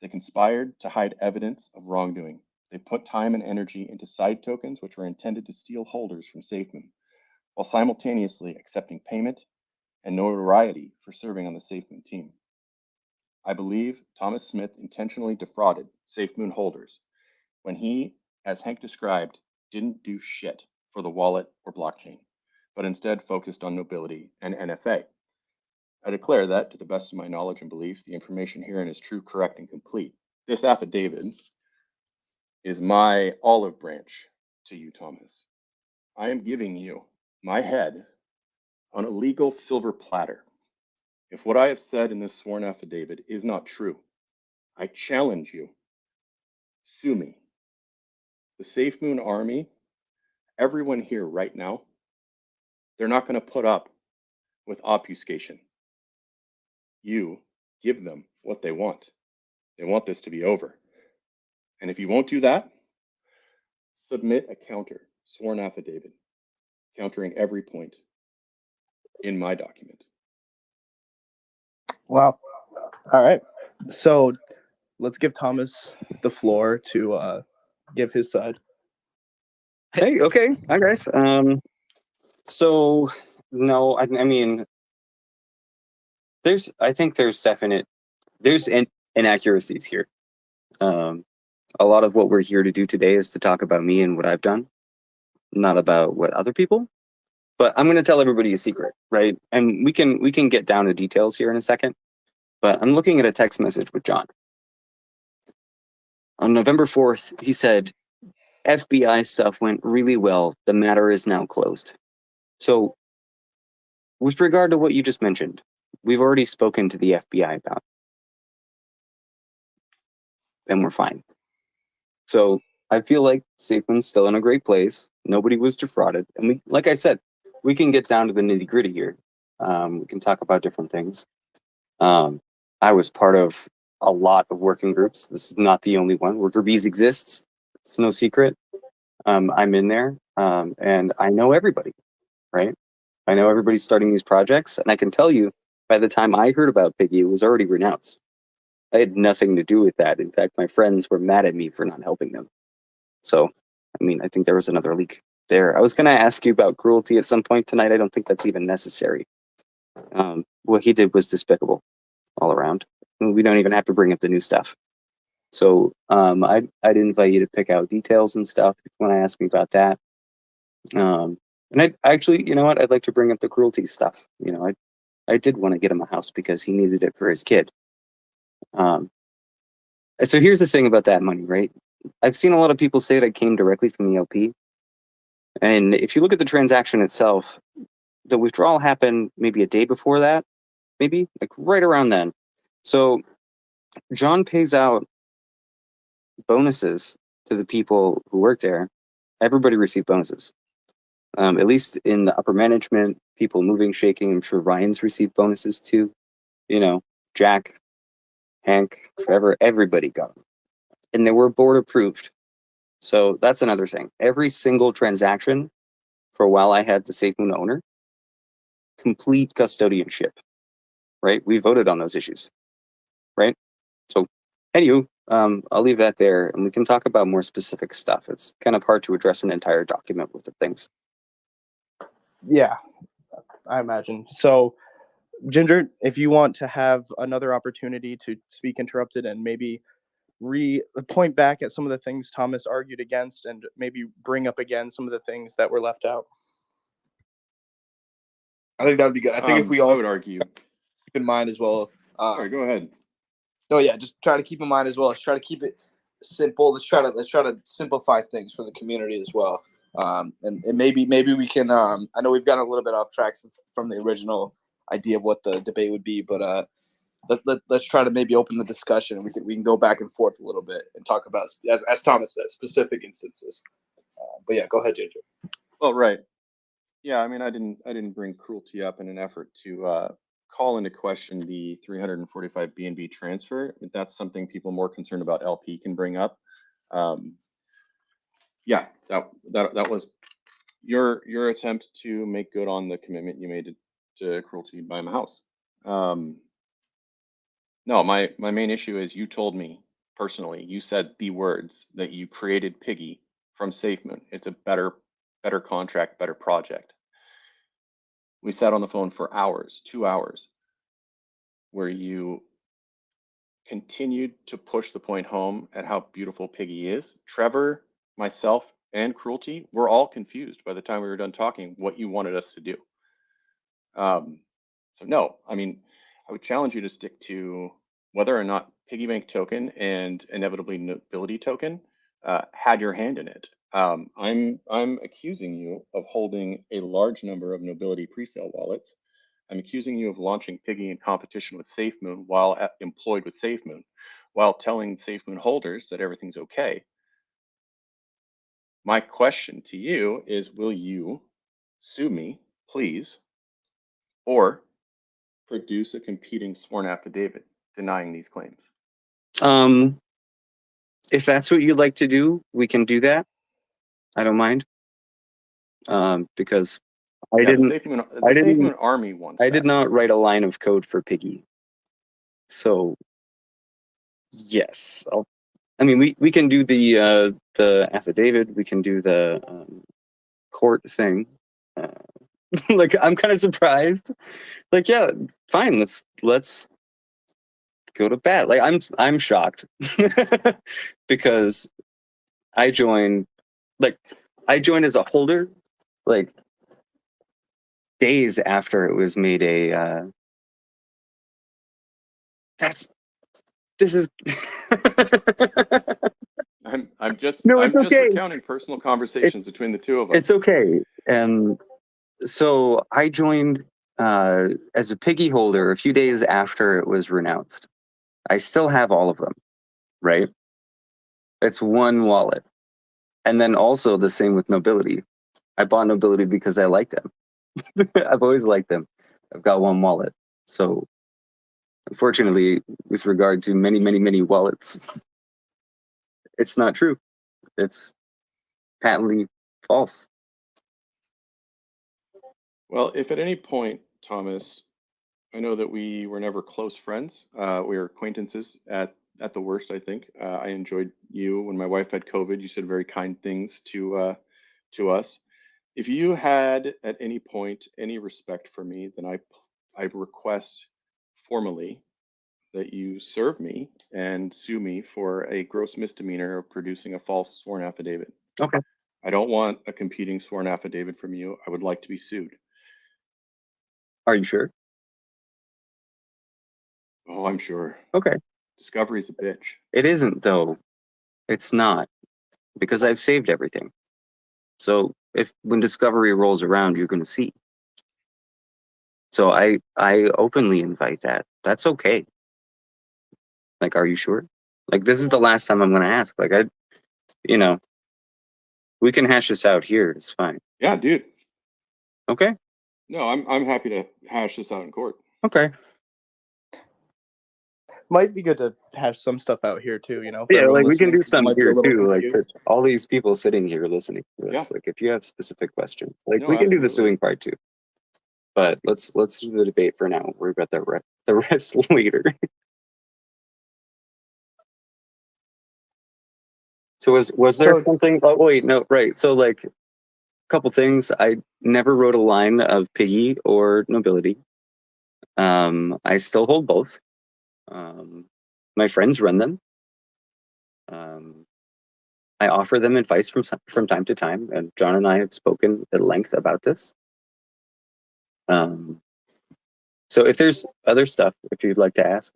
They conspired to hide evidence of wrongdoing. They put time and energy into side tokens which were intended to steal holders from Safemoon, while simultaneously accepting payment and notoriety for serving on the Safemoon team. I believe Thomas Smith intentionally defrauded Safemoon holders when he, as Hank described, didn't do shit for the wallet or blockchain, but instead focused on Nobility and NFA. I declare that, to the best of my knowledge and belief, the information herein is true, correct, and complete. This affidavit is my olive branch to you, Thomas. I am giving you my head on a legal silver platter. If what I have said in this sworn affidavit is not true, I challenge you. Sue me. The Safemoon Army, everyone here right now, they're not going to put up with obfuscation. You give them what they want. They want this to be over. And if you won't do that, submit a counter sworn affidavit countering every point in my document. Wow. All right. So let's give Thomas the floor to give his side. Hey, okay. Hi, guys. So, no, I mean, I think there's inaccuracies here. A lot of what we're here to do today is to talk about me and what I've done, not about what other people. But I'm going to tell everybody a secret, right? And we can get down to details here in a second. But I'm looking at a text message with John. On November 4th, he said, FBI stuff went really well. The matter is now closed. So, with regard to what you just mentioned, we've already spoken to the FBI about it. And we're fine. So, I feel like Safemoon's still in a great place. Nobody was defrauded. And we, like I said, we can get down to the nitty gritty here. We can talk about different things. I was part of a lot of working groups. This is not the only one. Worker Bees exists. It's no secret. I'm in there, and I know everybody, right? I know everybody's starting these projects, and I can tell you, by the time I heard about Piggy, it was already renounced. I had nothing to do with that. In fact, my friends were mad at me for not helping them. So, I mean, I think there was another leak there. I was going to ask you about cruelty at some point tonight. I don't think that's even necessary. What he did was despicable. all around. We don't even have to bring up the new stuff. So I'd invite you to pick out details and stuff if you want to ask me about that. And I actually, you know what? I'd like to bring up the cruelty stuff. You know, I did want to get him a house because he needed it for his kid. And so here's the thing about that money, right? I've seen a lot of people say that it came directly from the LP. And if you look at the transaction itself, the withdrawal happened maybe a day before that, maybe like right around then. So John pays out bonuses to the people who work there. Everybody received bonuses. At least in the upper management, people moving, shaking. I'm sure Ryan's received bonuses too. You know, Jack, Hank, Trevor, everybody got them. And they were board approved. So that's another thing. Every single transaction for a while I had the Safemoon owner, complete custodianship, right? We voted on those issues, right? So anywho, I'll leave that there and we can talk about more specific stuff. It's kind of hard to address an entire document with the things. Yeah, I imagine. So, Ginger, if you want to have another opportunity to speak interrupted and maybe point back at some of the things Thomas argued against and maybe bring up again some of the things that were left out. I think that would be good. I think if we all I would argue. keep in mind as well. Sorry, go ahead. No, yeah, just try to keep in mind as well. Let's try to keep it simple. Let's try to simplify things for the community as well. And maybe we can. I know we've gotten a little bit off track from the original idea of what the debate would be, but let's try to maybe open the discussion. We can go back and forth a little bit and talk about, as Thomas said, specific instances. But yeah, go ahead, Ginger. Well, right. Yeah, I mean, I didn't bring cruelty up in an effort to call into question the 345 BNB transfer. That's something people more concerned about LP can bring up. Yeah, that was your attempt to make good on the commitment you made to cruelty by my house. No, my main issue is you told me personally, you said the words that you created Piggy from Safemoon. It's a better contract, better project. We sat on the phone for hours, 2 hours, where you continued to push the point home at how beautiful Piggy is. Trevor, myself, and Cruelty were all confused by the time we were done talking what you wanted us to do. So no, I mean, I would challenge you to stick to whether or not Piggy Bank token and inevitably nobility token had your hand in it. I'm accusing you of holding a large number of nobility presale wallets. I'm accusing you of launching Piggy in competition with Safemoon while employed with Safemoon, while telling Safemoon holders that everything's okay. My question to you is, will you sue me, please, or produce a competing sworn affidavit denying these claims? If that's what you'd like to do, we can do that. I don't mind. Because The Safemoon army wants I did not write a line of code for Piggy. So yes, I mean, we can do the affidavit. We can do the court thing. Like, I'm kind of surprised. Like, yeah, fine. Let's go to bat. Like, I'm shocked because I joined as a holder, like days after it was made a. This is. I'm just No, it's okay. recounting personal conversations between the two of us. It's okay. And so I joined as a Piggy holder a few days after it was renounced. I still have all of them, right? It's one wallet. And then also the same with Nobility. I bought Nobility because I like them. I've always liked them. I've got one wallet. So unfortunately, with regard to many, many, many wallets, it's not true. It's patently false. Well, if at any point, Thomas, I know that we were never close friends. We were acquaintances at the worst, I think. I enjoyed you when my wife had COVID. You said very kind things to us. If you had at any point any respect for me, then I request formally that you serve me and sue me for a gross misdemeanor of producing a false sworn affidavit. Okay. I don't want a competing sworn affidavit from you. I would like to be sued. Are you sure? Oh, I'm sure. Okay. Discovery's a bitch. It isn't, though. It's not, because I've saved everything. So when Discovery rolls around, you're going to see. So I openly invite that. That's okay. Like, are you sure? Like, this is the last time I'm going to ask. Like, we can hash this out here. It's fine. Yeah, dude. Okay. No, I'm happy to hash this out in court. Okay. Might be good to hash some stuff out here too, for Yeah, everyone like we can listening do some might be a here little too. Like confused. all these people sitting here listening to this. Yeah. Like, if you have specific questions, like No, we can do the absolutely. suing part too. But let's do the debate for now. Worry about the rest later. So was there So- something? Oh wait, no, right. So like, a couple things. I never wrote a line of Piggy or Nobility. I still hold both. My friends run them. I offer them advice from time to time, and John and I have spoken at length about this. So if there's other stuff, if you'd like to ask.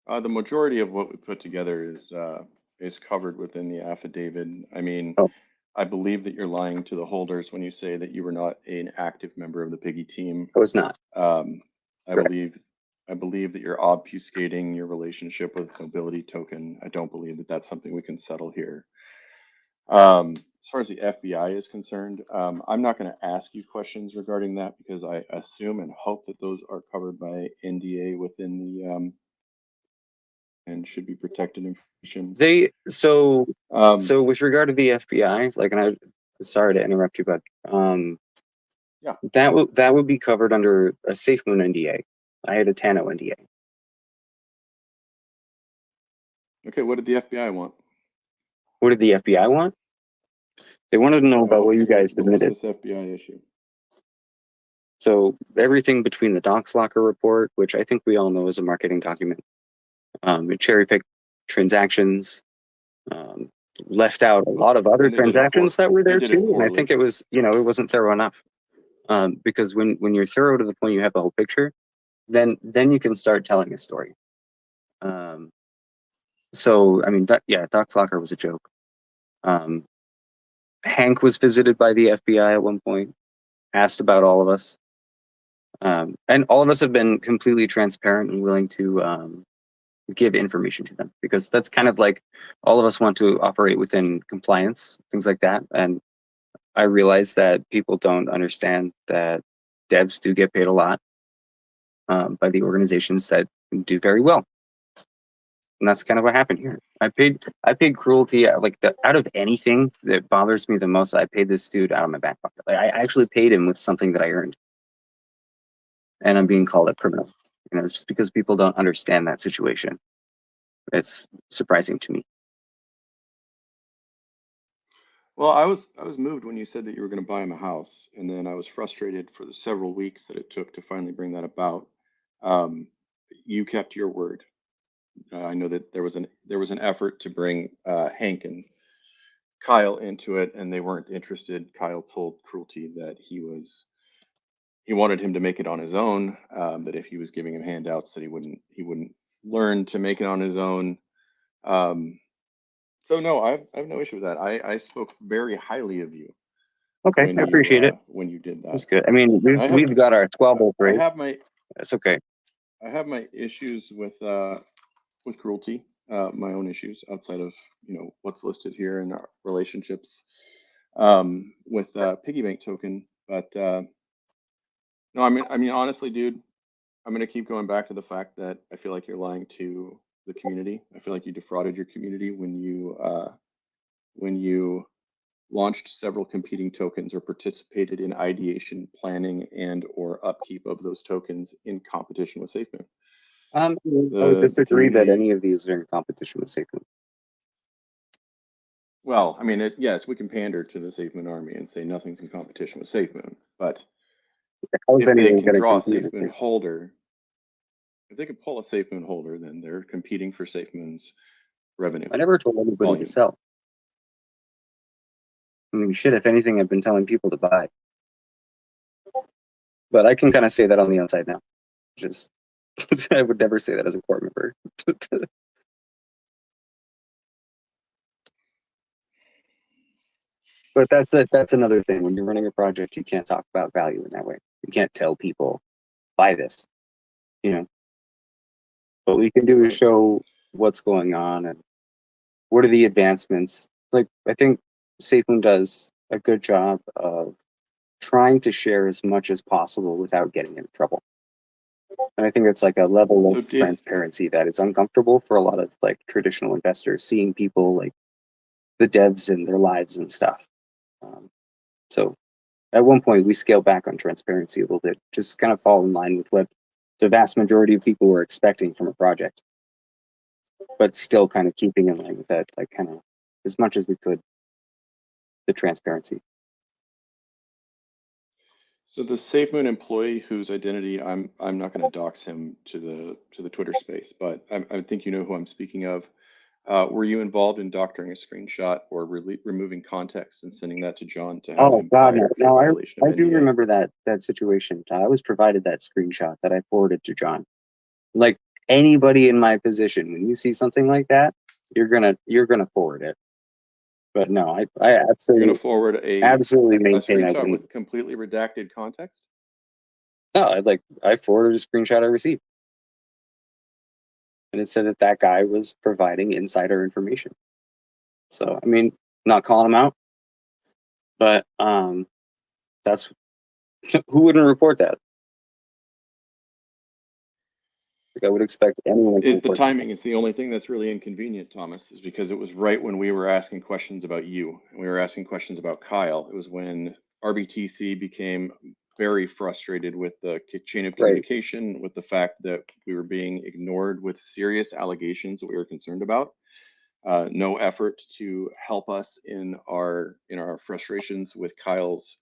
The majority of what we put together is covered within the affidavit. I mean, Oh. I believe that you're lying to the holders when you say that you were not an active member of the Piggy team. I was not. I Correct. believe that you're obfuscating your relationship with Nobility Token. I don't believe that that's something we can settle here. As far as the FBI is concerned, I'm not going to ask you questions regarding that because I assume and hope that those are covered by NDA within the and should be protected information. So with regard to the FBI, like, and I'm sorry to interrupt you, but Yeah. that would be covered under a Safemoon NDA. I had a Tano NDA. Okay, what did the FBI want? What did the FBI want? They wanted to know about what you guys submitted. What was this FBI issue? So everything between the Docs Locker report, which I think we all know is a marketing document, it cherry-picked transactions, left out a lot of other And they did it transactions that were there They did it too. And I poorly. think it was, it wasn't thorough enough. Because when you're thorough to the point you have the whole picture, then you can start telling a story. So I mean, Docs Locker was a joke. Hank was visited by the FBI at one point, asked about all of us. And all of us have been completely transparent and willing to give information to them, because that's kind of like all of us want to operate within compliance, things like that. And I realize that people don't understand that devs do get paid a lot by the organizations that do very well. And that's kind of what happened here. I paid cruelty, like out of anything that bothers me the most, I paid this dude out of my back pocket. Like, I actually paid him with something that I earned. And I'm being called a criminal. It's just because people don't understand that situation. It's surprising to me. Well, I was moved when you said that you were going to buy him a house, and then I was frustrated for the several weeks that it took to finally bring that about. You kept your word. I know that there was an effort to bring Hank and Kyle into it, and they weren't interested. Kyle told Cruelty that he wanted him to make it on his own. That if he was giving him handouts, that he wouldn't learn to make it on his own. So no, I have no issue with that. I spoke very highly of you. Okay, I appreciate it. When you did that. That's good. I mean, we've got our squabble I rate. have my That's okay. I have my issues with Cruelty, my own issues outside of what's listed here in our relationships with Piggy Bank Token. But no, I mean honestly, dude, I'm gonna keep going back to the fact that I feel like you're lying to the community. I feel like you defrauded your community when you launched several competing tokens or participated in ideation, planning, and or upkeep of those tokens in competition with Safemoon. I would disagree that community- any of these are in competition with Safemoon. Well, I mean, yes, we can pander to the Safemoon army and say nothing's in competition with Safemoon, but How is if they anyone can going to draw a compete with Safemoon you? holder, if they can pull a Safemoon holder, then they're competing for Safemoon's revenue. I never told anybody volume. to sell. I mean, shit, if anything, I've been telling people to buy. But I can kind of say that on the outside now. Just, I would never say that as a court member. But that's it. That's another thing. When you're running a project, you can't talk about value in that way. You can't tell people, buy this, you know. What we can do is show what's going on and what are the advancements. Like, I think Safemoon does a good job of trying to share as much as possible without getting into trouble. And I think it's like a level of transparency that is uncomfortable for a lot of like traditional investors, seeing people like the devs in their lives and stuff. So at one point we scaled back on transparency a little bit, just kind of fall in line with what the vast majority of people were expecting from a project, but still kind of keeping in line with that, like kind of as much as we could, the transparency. So the Safemoon employee whose identity I'm not going to dox him to the Twitter space, but I think you know who I'm speaking of. Were you involved in doctoring a screenshot or removing context and sending that to John to have him God, fired no, for violation of I do NDA? remember that situation. I was provided that screenshot that I forwarded to John. Like anybody in my position, when you see something like that, you're gonna forward it. But no, I You're absolutely going to forward absolutely a maintain I screenshot didn't. with completely redacted context? No, I forwarded a screenshot I received. And it said that guy was providing insider information. So, I mean, not calling him out, but that's who wouldn't report that? Like, I would expect anyone to The report timing is the only thing that's really inconvenient, Thomas, is because it was right when we were asking questions about you and we were asking questions about Kyle. It was when RBTC became very frustrated with the chain of communication, with the fact that we were being ignored with serious allegations that we were concerned about. No effort to help us in our frustrations with Kyle's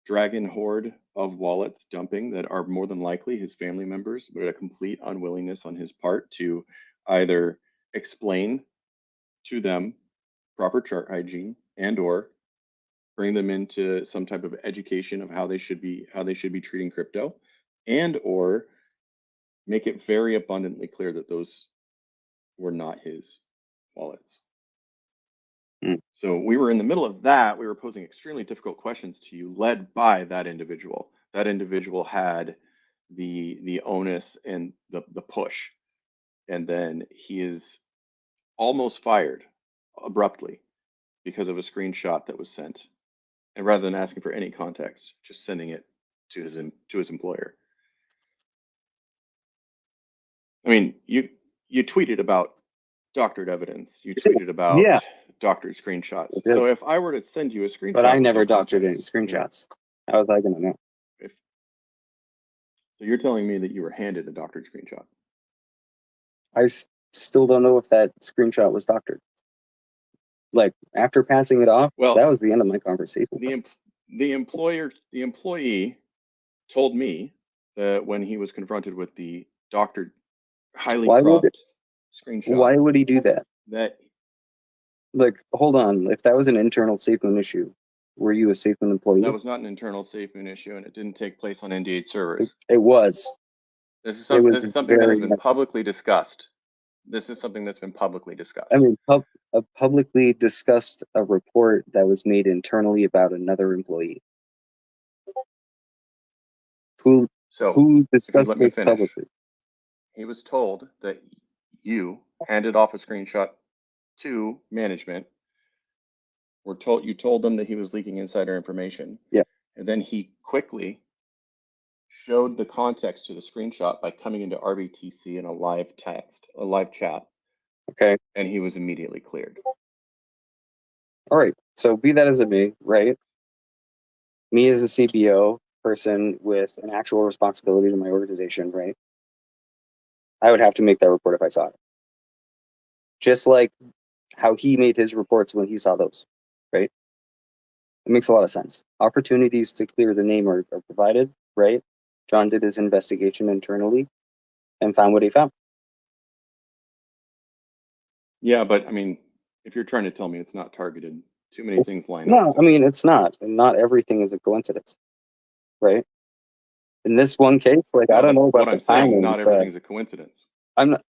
dragon horde of wallets dumping that are more than likely his family members, but a complete unwillingness on his part to either explain to them proper chart hygiene and or bring them into some type of education of how they should be treating crypto, and or make it very abundantly clear that those were not his wallets. So we were in the middle of that. We were posing extremely difficult questions to you, led by that individual. That individual had the onus and the push, and then he is almost fired abruptly because of a screenshot that was sent, and rather than asking for any context, just sending it to his employer. I mean, you tweeted about doctored evidence. You tweeted about doctored screenshots. So if I were to send you a screenshot, but I never doctored any screenshots. How was I going to know? So you're telling me that you were handed a doctored screenshot? I still don't know if that screenshot was doctored. Like after passing it off, well, that was the end of my conversation. The employee told me that when he was confronted with the doctored, highly cropped screenshot. Why would he do that? Like, hold on. If that was an internal Safemoon issue, were you a Safemoon employee? That was not an internal Safemoon issue, and it didn't take place on NDA servers. It was. This is something that has been publicly discussed. This is something that's been publicly discussed. I mean, publicly discussed a report that was made internally about another employee. Who discussed it publicly? He was told that you handed off a screenshot to management. You told them that he was leaking insider information. Yeah. And then he quickly showed the context to the screenshot by coming into RBTC in a live chat. Okay. And he was immediately cleared. All right. So be that as it may, right? Me as a CBO person with an actual responsibility to my organization, right? I would have to make that report if I saw it. Just like how he made his reports when he saw those, right? It makes a lot of sense. Opportunities to clear the name are provided right? John did his investigation internally and found what he found. Yeah, but I mean, if you're trying to tell me it's not targeted, too many things line up. No, I mean, it's not. And not everything is a coincidence, right? In this one case, like, I don't know about what the I'm saying. timing, Not but everything's a coincidence. I'm not,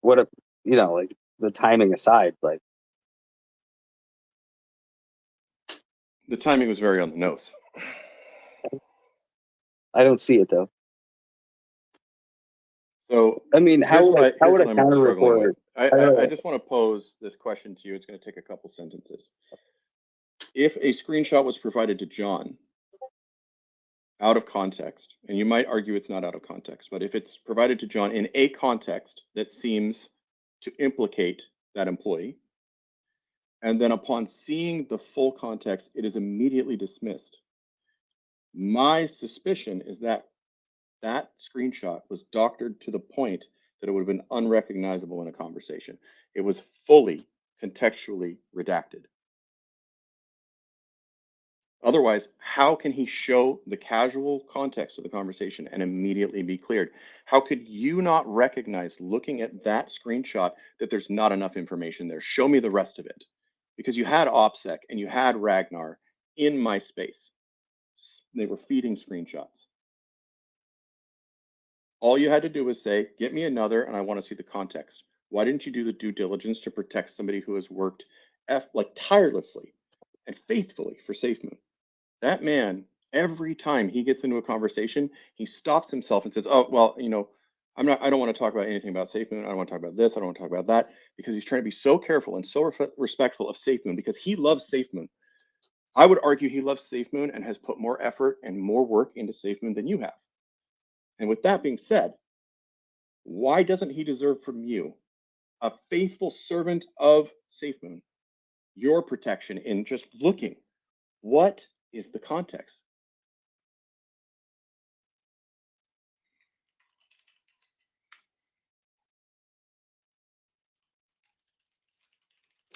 you know, like, the timing aside, like, The timing was very on the nose. I don't see it though. So I mean, how would a I'm counter struggling report? with. I just want to pose this question to you. It's going to take a couple sentences. If a screenshot was provided to John out of context, and you might argue it's not out of context, but if it's provided to John in a context that seems to implicate that employee, and then upon seeing the full context, it is immediately dismissed. My suspicion is that that screenshot was doctored to the point that it would have been unrecognizable in a conversation. It was fully contextually redacted. Otherwise, how can he show the casual context of the conversation and immediately be cleared? How could you not recognize, looking at that screenshot, that there's not enough information there? Show me the rest of it. Because you had OPSEC and you had Ragnar in my space. They were feeding screenshots. All you had to do was say, get me another, and I want to see the context. Why didn't you do the due diligence to protect somebody who has worked like tirelessly and faithfully for Safemoon? That man, every time he gets into a conversation, he stops himself and says, oh, well, you know, I don't want to talk about anything about Safemoon. I don't want to talk about this. I don't want to talk about that, because he's trying to be so careful and so respectful of Safemoon, because he loves Safemoon. I would argue he loves Safemoon and has put more effort and more work into Safemoon than you have. And with that being said, why doesn't he deserve from you, a faithful servant of Safemoon, your protection in just looking? What is the context?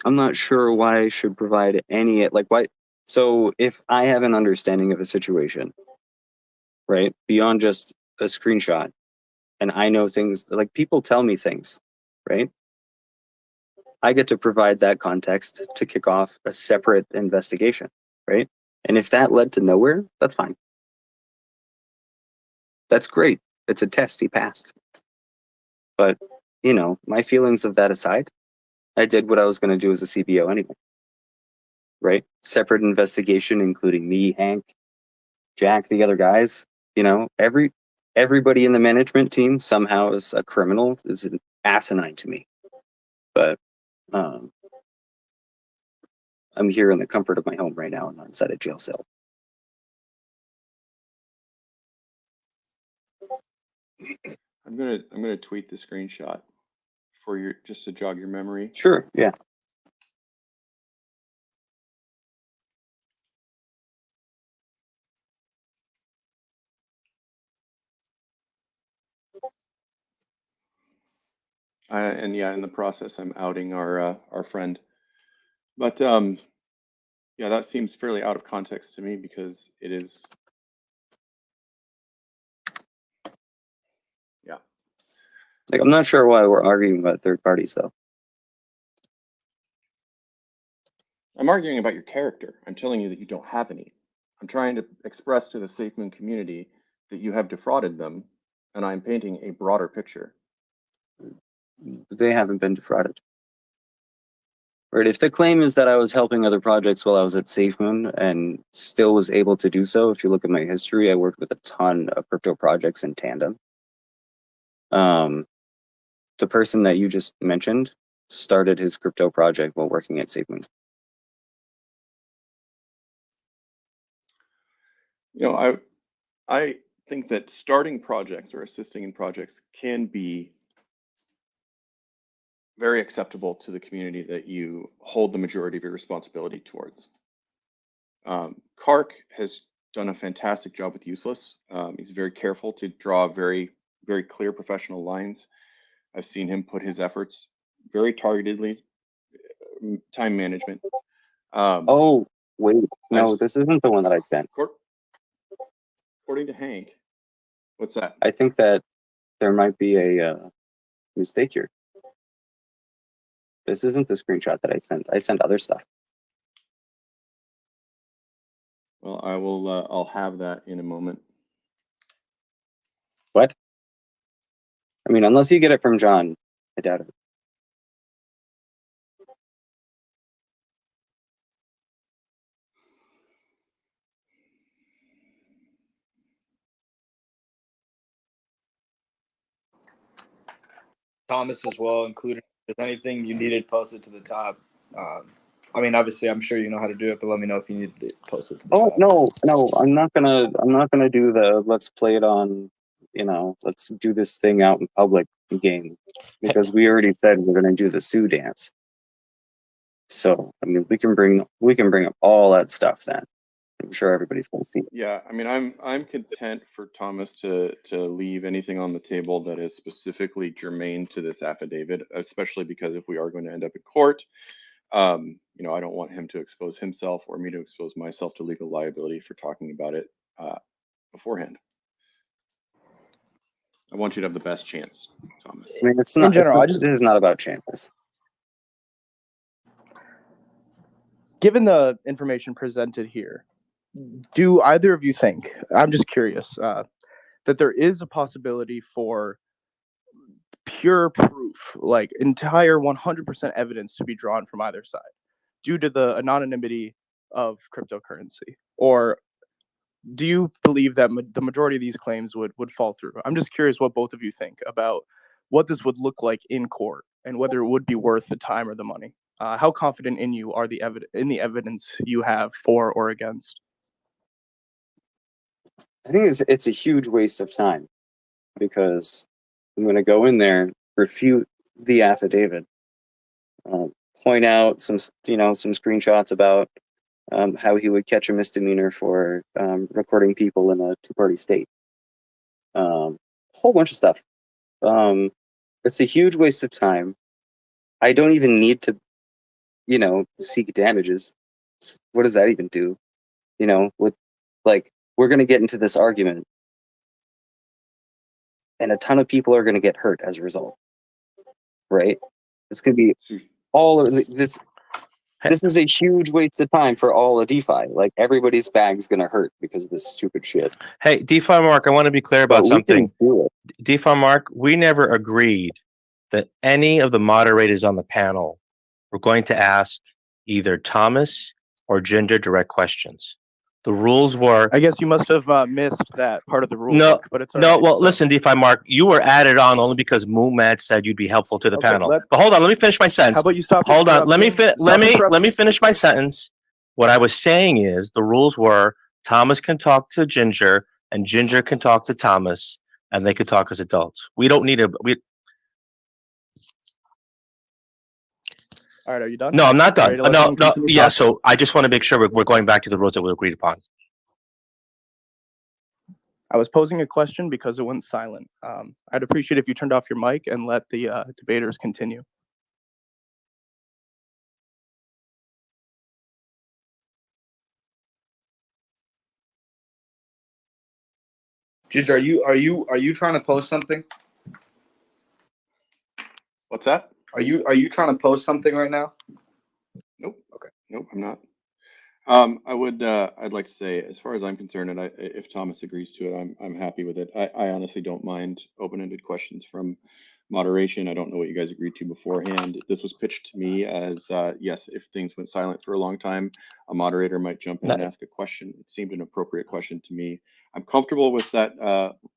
I'm not sure why I should provide any, like, why. So if I have an understanding of a situation, right, beyond just a screenshot, and I know things, like, people tell me things, right? I get to provide that context to kick off a separate investigation, right? And if that led to nowhere, that's fine. That's great. It's a test. He passed. But, you know, my feelings of that aside, I did what I was going to do as a CBO anyway. Right? Separate investigation, including me, Hank, Jack, the other guys. You know, everybody in the management team somehow is a criminal. Is asinine to me. But I'm here in the comfort of my home right now and not inside a jail cell. I'm gonna tweet the screenshot for your, just to jog your memory. Sure, yeah. And yeah, in the process, I'm outing our friend. But yeah, that seems fairly out of context to me, because it is. Yeah. Like, I'm not sure why we're arguing about third parties, though. I'm arguing about your character. I'm telling you that you don't have any. I'm trying to express to the Safemoon community that you have defrauded them, and I'm painting a broader picture. They haven't been defrauded. Right? If the claim is that I was helping other projects while I was at Safemoon and still was able to do so, if you look at my history, I worked with a ton of crypto projects in tandem. The person that you just mentioned started his crypto project while working at Safemoon. You know, I think that starting projects or assisting in projects can be very acceptable to the community that you hold the majority of your responsibility towards. Kark has done a fantastic job with Useless. He's very careful to draw very, very clear professional lines. I've seen him put his efforts very targetedly, time management. Oh, wait. No, this isn't the one that I sent. According to Hank, What's that? I think that there might be a mistake here. This isn't the screenshot that I sent. I sent other stuff. Well, I will. I'll have that in a moment. What? I mean, unless you get it from John, I doubt it. Thomas as well included. If there's anything you needed, post it to the top. I mean, obviously, I'm sure you know how to do it, but let me know if you need to post it to the top. No, I'm not gonna do the let's play it on, let's do this thing out in public game, because we already said we're gonna do the Sue dance. So I mean, we can bring up all that stuff then. I'm sure everybody's gonna see it. Yeah, I mean, I'm content for Thomas to leave anything on the table that is specifically germane to this affidavit, especially because if we are going to end up in court, I don't want him to expose himself or me to expose myself to legal liability for talking about it beforehand. I want you to have the best chance, Thomas. I mean, it's not. In general, this is not about chances. Given the information presented here, do either of you think, I'm just curious, that there is a possibility for pure proof, like entire 100% evidence to be drawn from either side due to the anonymity of cryptocurrency? Or do you believe that the majority of these claims would fall through? I'm just curious what both of you think about what this would look like in court and whether it would be worth the time or the money. How confident in you are in the evidence you have for or against? I think it's a huge waste of time, because I'm going to go in there, refute the affidavit, point out some screenshots about how he would catch a misdemeanor for recording people in a two-party state. A whole bunch of stuff. It's a huge waste of time. I don't even need to, seek damages. What does that even do? We're going to get into this argument, and a ton of people are going to get hurt as a result, right? It's going to be all of this. This is a huge waste of time for all of DeFi. Like, everybody's bag's going to hurt because of this stupid shit. Hey, DeFi Mark, I want to be clear about something. Do it. DeFi Mark, we never agreed that any of the moderators on the panel were going to ask either Thomas or Ginger direct questions. The rules were... I guess you must have missed that part of the rule. No, but it's all no. right, Well, so. listen, DeFi Mark, you were added on only because MoonMatt said you'd be helpful to the panel. But hold on, let me finish my sentence. How about you stop? Hold on, let me interrupting? finish my sentence. What I was saying is the rules were Thomas can talk to Ginger and Ginger can talk to Thomas, and they could talk as adults. We don't need a... All right, are you done? No, I'm not done. Ready to let him continue Yeah, talking? so I just want to make sure we're going back to the rules that we agreed upon. I was posing a question because it went silent. I'd appreciate if you turned off your mic and let the debaters continue. Ginger, are you trying to post something? What's that? Are you trying to post something right now? Nope. Okay. Nope, I'm not. I'd like to say, as far as I'm concerned, and if Thomas agrees to it, I'm happy with it. I honestly don't mind open-ended questions from moderation. I don't know what you guys agreed to beforehand. This was pitched to me as, yes, if things went silent for a long time, a moderator might jump in and ask a question. It seemed an appropriate question to me. I'm comfortable with that.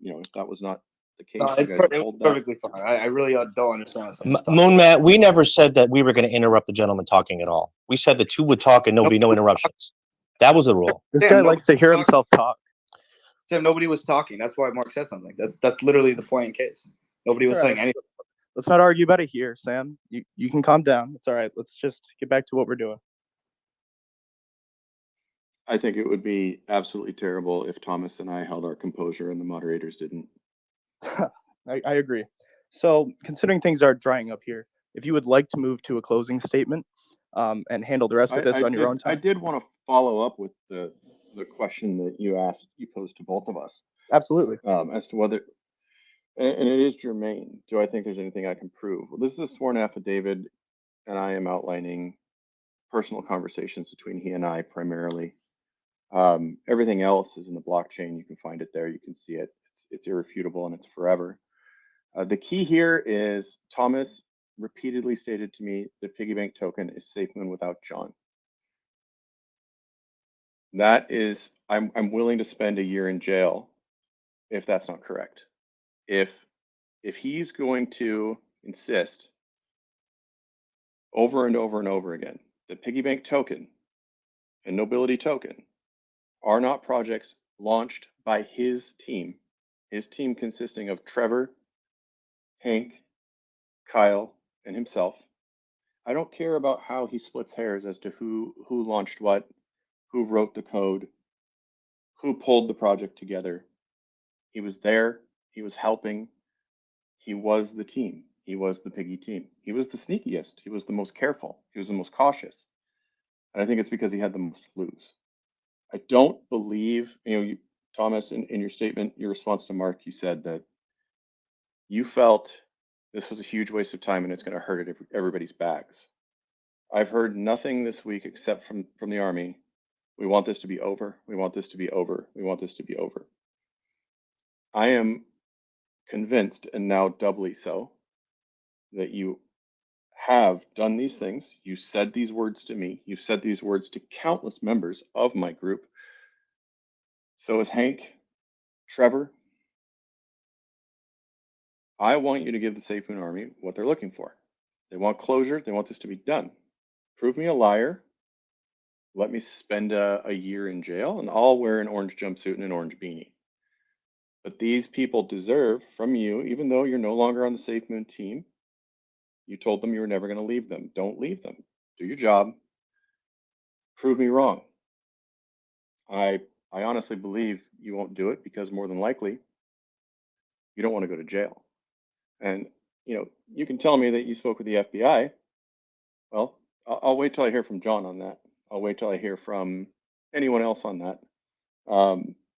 If that was not the case, No, it's perfectly fine. I really don't understand. MoonMatt, we never said that we were going to interrupt the gentleman talking at all. We said the two would talk and no interruptions. That was the rule. This guy likes to hear himself talk. Sam, nobody was talking. That's why Mark said something. That's literally the point in case. Nobody was saying anything. Let's not argue about it here, Sam. You can calm down. It's all right. Let's just get back to what we're doing. I think it would be absolutely terrible if Thomas and I held our composure and the moderators didn't. I agree. So, considering things are drying up here, if you would like to move to a closing statement and handle the rest of this on your own time. I did want to follow up with the question that you posed to both of us. Absolutely. As to whether, and it is germane. Do I think there's anything I can prove? Well, this is a sworn affidavit, and I am outlining personal conversations between he and I primarily. Everything else is in the blockchain. You can find it there. You can see it. It's irrefutable and it's forever. The key here is Thomas repeatedly stated to me the piggy bank token is Safemoon without John. That is, I'm willing to spend a year in jail if that's not correct. If he's going to insist over and over and over again that piggy bank token and nobility token are not projects launched by his team consisting of Trevor, Hank, Kyle, and himself. I don't care about how he splits hairs as to who launched what, who wrote the code, who pulled the project together. He was there, he was helping, he was the team. He was the piggy team. He was the sneakiest. He was the most careful. He was the most cautious. And I think it's because he had the most to lose. I don't believe, Thomas, in your statement, your response to Mark, you said that you felt this was a huge waste of time and it's going to hurt everybody's backs. I've heard nothing this week except from the Army. We want this to be over. We want this to be over. We want this to be over. I am convinced, and now doubly so, that you have done these things. You said these words to me. You said these words to countless members of my group. So is Hank, Trevor. I want you to give the Safemoon Army what they're looking for. They want closure. They want this to be done. Prove me a liar. Let me spend a year in jail, and I'll wear an orange jumpsuit and an orange beanie. But these people deserve from you, even though you're no longer on the Safemoon team, you told them you were never going to leave them. Don't leave them. Do your job. Prove me wrong. I honestly believe you won't do it because more than likely you don't want to go to jail. And you can tell me that you spoke with the FBI. Well, I'll wait till I hear from John on that. I'll wait till I hear from anyone else on that.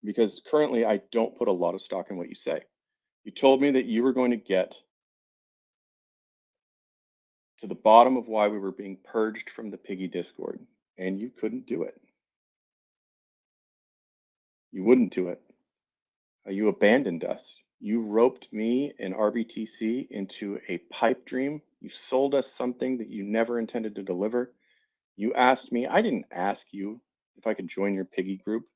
Because currently I don't put a lot of stock in what you say. You told me that you were going to get to the bottom of why we were being purged from the Piggy Discord, and you couldn't do it. You wouldn't do it. You abandoned us. You roped me and RBTC into a pipe dream. You sold us something that you never intended to deliver. You asked me, I didn't ask you if I could join your piggy group.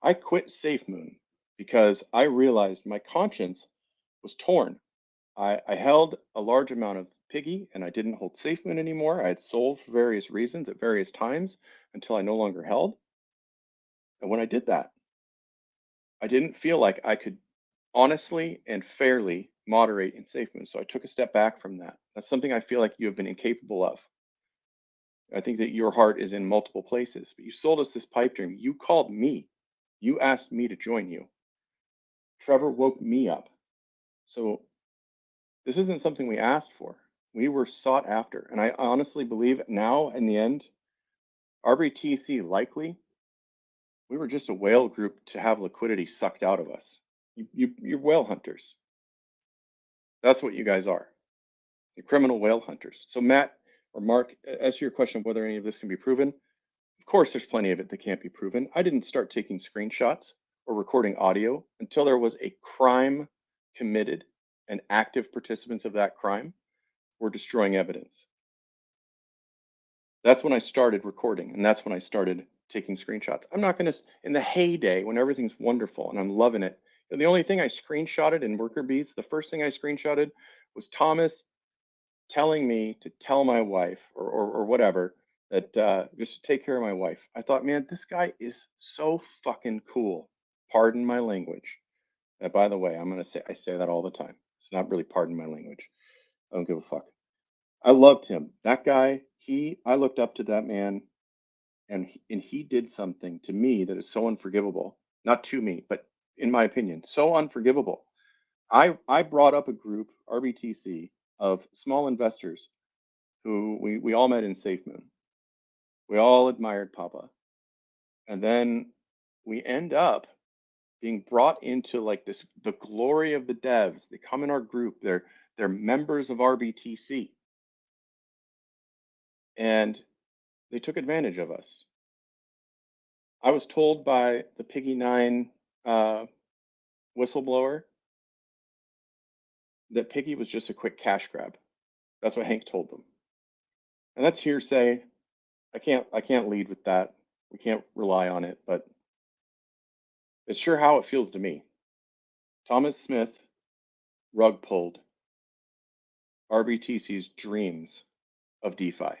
I quit Safemoon because I realized my conscience was torn. I held a large amount of piggy and I didn't hold Safemoon anymore. I had sold for various reasons at various times until I no longer held. And when I did that, I didn't feel like I could honestly and fairly moderate in Safemoon. So I took a step back from that. That's something I feel like you have been incapable of. I think that your heart is in multiple places, but you sold us this pipe dream. You called me. You asked me to join you. Trevor woke me up. So this isn't something we asked for. We were sought after. And I honestly believe now, in the end, RBTC likely, we were just a whale group to have liquidity sucked out of us. You're whale hunters. That's what you guys are. You're criminal whale hunters. So Matt or Mark, as to your question of whether any of this can be proven, of course there's plenty of it that can't be proven. I didn't start taking screenshots or recording audio until there was a crime committed and active participants of that crime were destroying evidence. That's when I started recording, and that's when I started taking screenshots. I'm not going to, in the heyday when everything's wonderful and I'm loving it, the only thing I screenshotted in Worker Beats, the first thing I screenshotted was Thomas telling me to tell my wife or whatever that just to take care of my wife. I thought, man, this guy is so fucking cool. Pardon my language. And by the way, I say that all the time. It's not really pardon my language. I don't give a fuck. I loved him. That guy, I looked up to that man, and he did something to me that is so unforgivable. Not to me, but in my opinion, so unforgivable. I brought up a group, RBTC, of small investors who we all met in Safemoon. We all admired Papa. And then we end up being brought into like this, the glory of the devs. They come in our group. They're members of RBTC, and they took advantage of us. I was told by the Piggy9 whistleblower that Piggy was just a quick cash grab. That's what Hank told them, and that's hearsay. I can't lead with that. We can't rely on it, but it's sure how it feels to me. Thomas Smith rug pulled RBTC's dreams of DeFi.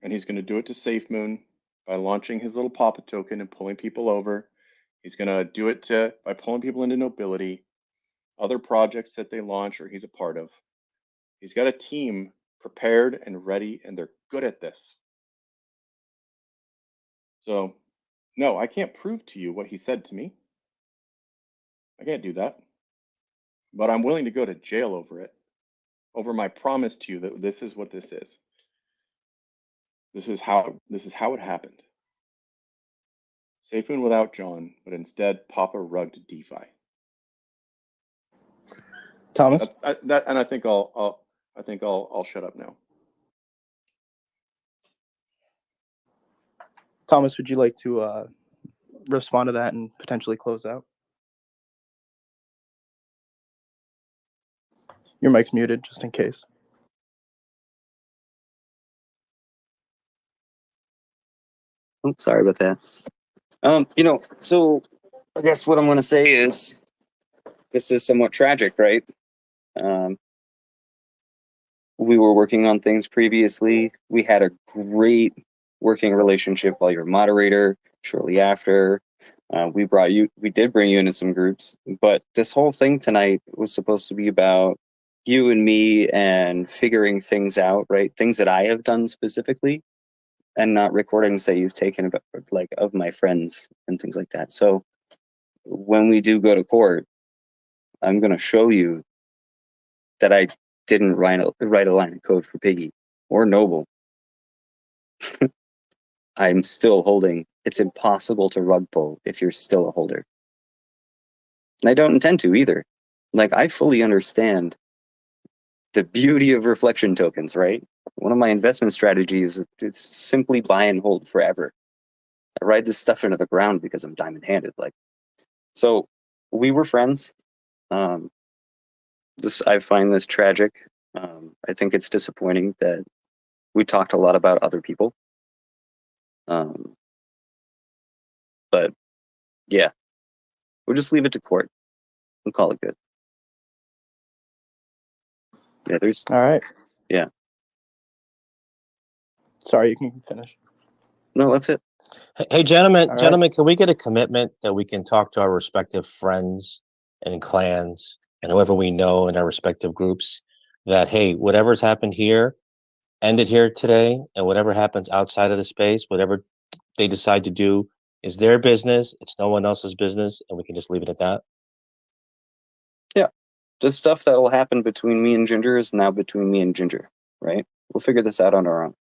And he's going to do it to Safemoon by launching his little Papa token and pulling people over. He's going to do it by pulling people into Nobility, other projects that they launch or he's a part of. He's got a team prepared and ready, and they're good at this. So, no, I can't prove to you what he said to me. I can't do that. But I'm willing to go to jail over it, over my promise to you that this is what this is. This is how it happened. Safemoon without John, but instead Papa rugged DeFi. Thomas? And I think I'll shut up now. Thomas, would you like to respond to that and potentially close out? Your mic's muted, just in case. I'm sorry about that. So I guess what I'm going to say is this is somewhat tragic, right? We were working on things previously. We had a great working relationship while you were moderator. Shortly after, we did bring you into some groups, but this whole thing tonight was supposed to be about you and me and figuring things out, right? Things that I have done specifically, and not recordings that you've taken about, like, of my friends and things like that. So when we do go to court, I'm going to show you that I didn't write a line of code for Piggy or Noble. I'm still holding. It's impossible to rug pull if you're still a holder. And I don't intend to either. Like, I fully understand the beauty of reflection tokens, right? One of my investment strategies is simply buy and hold forever. I ride this stuff into the ground because I'm diamond-handed. So we were friends. I find this tragic. I think it's disappointing that we talked a lot about other people. But yeah, we'll just leave it to court. We'll call it good. Yeah, All right. Yeah. Sorry, you can finish. No, that's it. Hey, gentlemen, All right. can we get a commitment that we can talk to our respective friends and clans and whoever we know in our respective groups that, hey, whatever's happened here, ended here today, and whatever happens outside of the space, whatever they decide to do is their business. It's no one else's business, and we can just leave it at that. Yeah. The stuff that will happen between me and Ginger is now between me and Ginger, right? We'll figure this out on our own.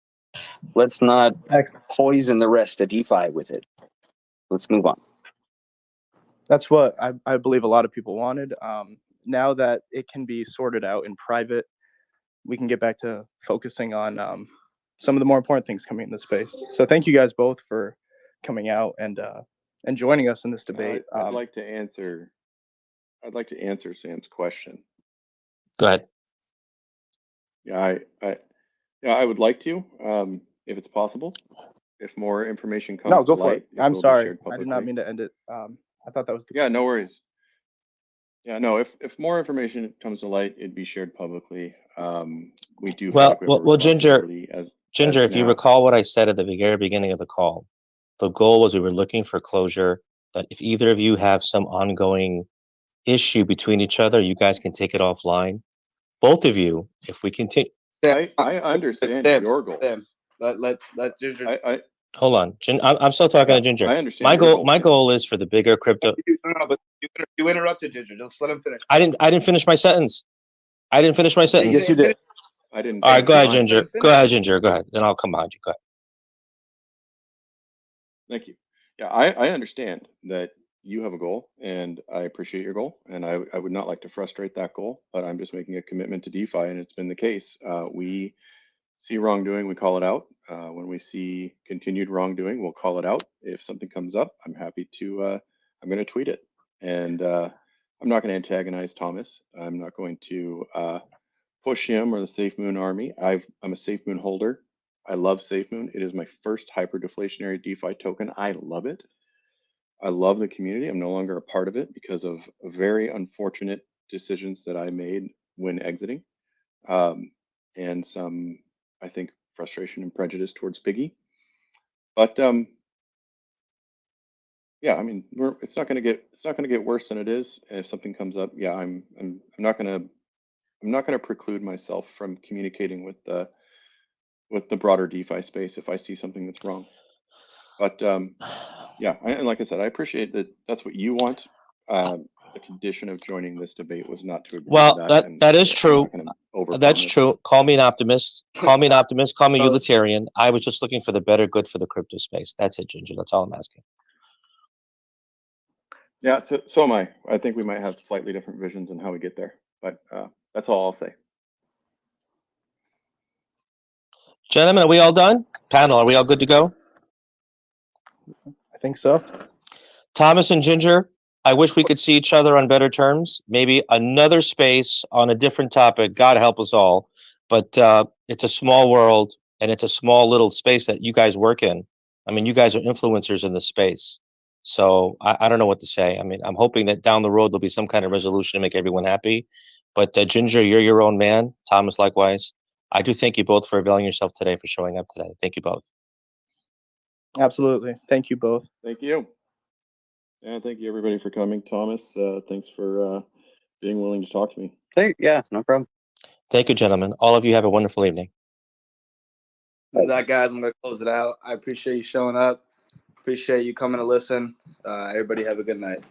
Let's not poison the rest of DeFi with it. Let's move on. That's what I believe a lot of people wanted. Now that it can be sorted out in private, we can get back to focusing on some of the more important things coming in the space. So thank you guys both for coming out and joining us in this debate. I'd like to answer Sam's question. Go ahead. Yeah, I would like to, if it's possible. If more information comes No, go to for light, it. I'm sorry. shared I did not publicly. mean to end it. I thought that was the Yeah, no worries. Yeah, no. If more information comes to light, it'd be shared publicly. We do feel like we have a Ginger, responsibility as if you now. recall what I said at the very beginning of the call, the goal was we were looking for closure. That if either of you have some ongoing issue between each other, you guys can take it offline. Both of you, if we continue. I understand your goals. Let Ginger. Hold on, I'm still talking to Ginger. I understand. My goal is for the bigger crypto. No, but you interrupted Ginger. Just let him finish. I didn't finish my sentence. Yes, you did. I didn't. All right, go ahead, finish. Ginger. Go ahead, Ginger. Go ahead. Then I'll come behind you. Go ahead. Thank you. Yeah, I understand that you have a goal, and I appreciate your goal, and I would not like to frustrate that goal, but I'm just making a commitment to DeFi, and it's been the case. We see wrongdoing, we call it out. When we see continued wrongdoing, we'll call it out. If something comes up, I'm happy to, I'm going to tweet it. And I'm not going to antagonize Thomas. I'm not going to push him or the Safemoon army. I'm a Safemoon holder. I love Safemoon. It is my first hyper-deflationary DeFi token. I love it. I love the community. I'm no longer a part of it because of very unfortunate decisions that I made when exiting. And some, I think, frustration and prejudice towards Piggy. But yeah, I mean, it's not going to get worse than it is. And if something comes up, yeah, I'm not going to preclude myself from communicating with the broader DeFi space if I see something that's wrong. But yeah, and like I said, I appreciate that. That's what you want. The condition of joining this debate was not to agree Well, with that. And that is I'm true. not gonna That's overpromise. true. Call me an optimist. Call me an optimist. Call me a That was- utilitarian. I was just looking for the better good for the crypto space. That's it, Ginger. That's all I'm asking. Yeah, so am I. I think we might have slightly different visions on how we get there, but that's all I'll say. Gentlemen, are we all done? Panel, are we all good to go? I think so. Thomas and Ginger, I wish we could see each other on better terms. Maybe another space on a different topic. God help us all. But it's a small world, and it's a small little space that you guys work in. I mean, you guys are influencers in this space. So I don't know what to say. I mean, I'm hoping that down the road there'll be some kind of resolution to make everyone happy. But Ginger, you're your own man. Thomas, likewise. I do thank you both for availing yourself today, for showing up today. Thank you both. Absolutely. Thank you both. Thank you. And thank you everybody for coming. Thomas, thanks for being willing to talk to me. Hey, yeah, no problem. Thank you, gentlemen. All of you have a wonderful evening. With that, guys, I'm going to close it out. I appreciate you showing up. Appreciate you coming to listen. Everybody have a good night.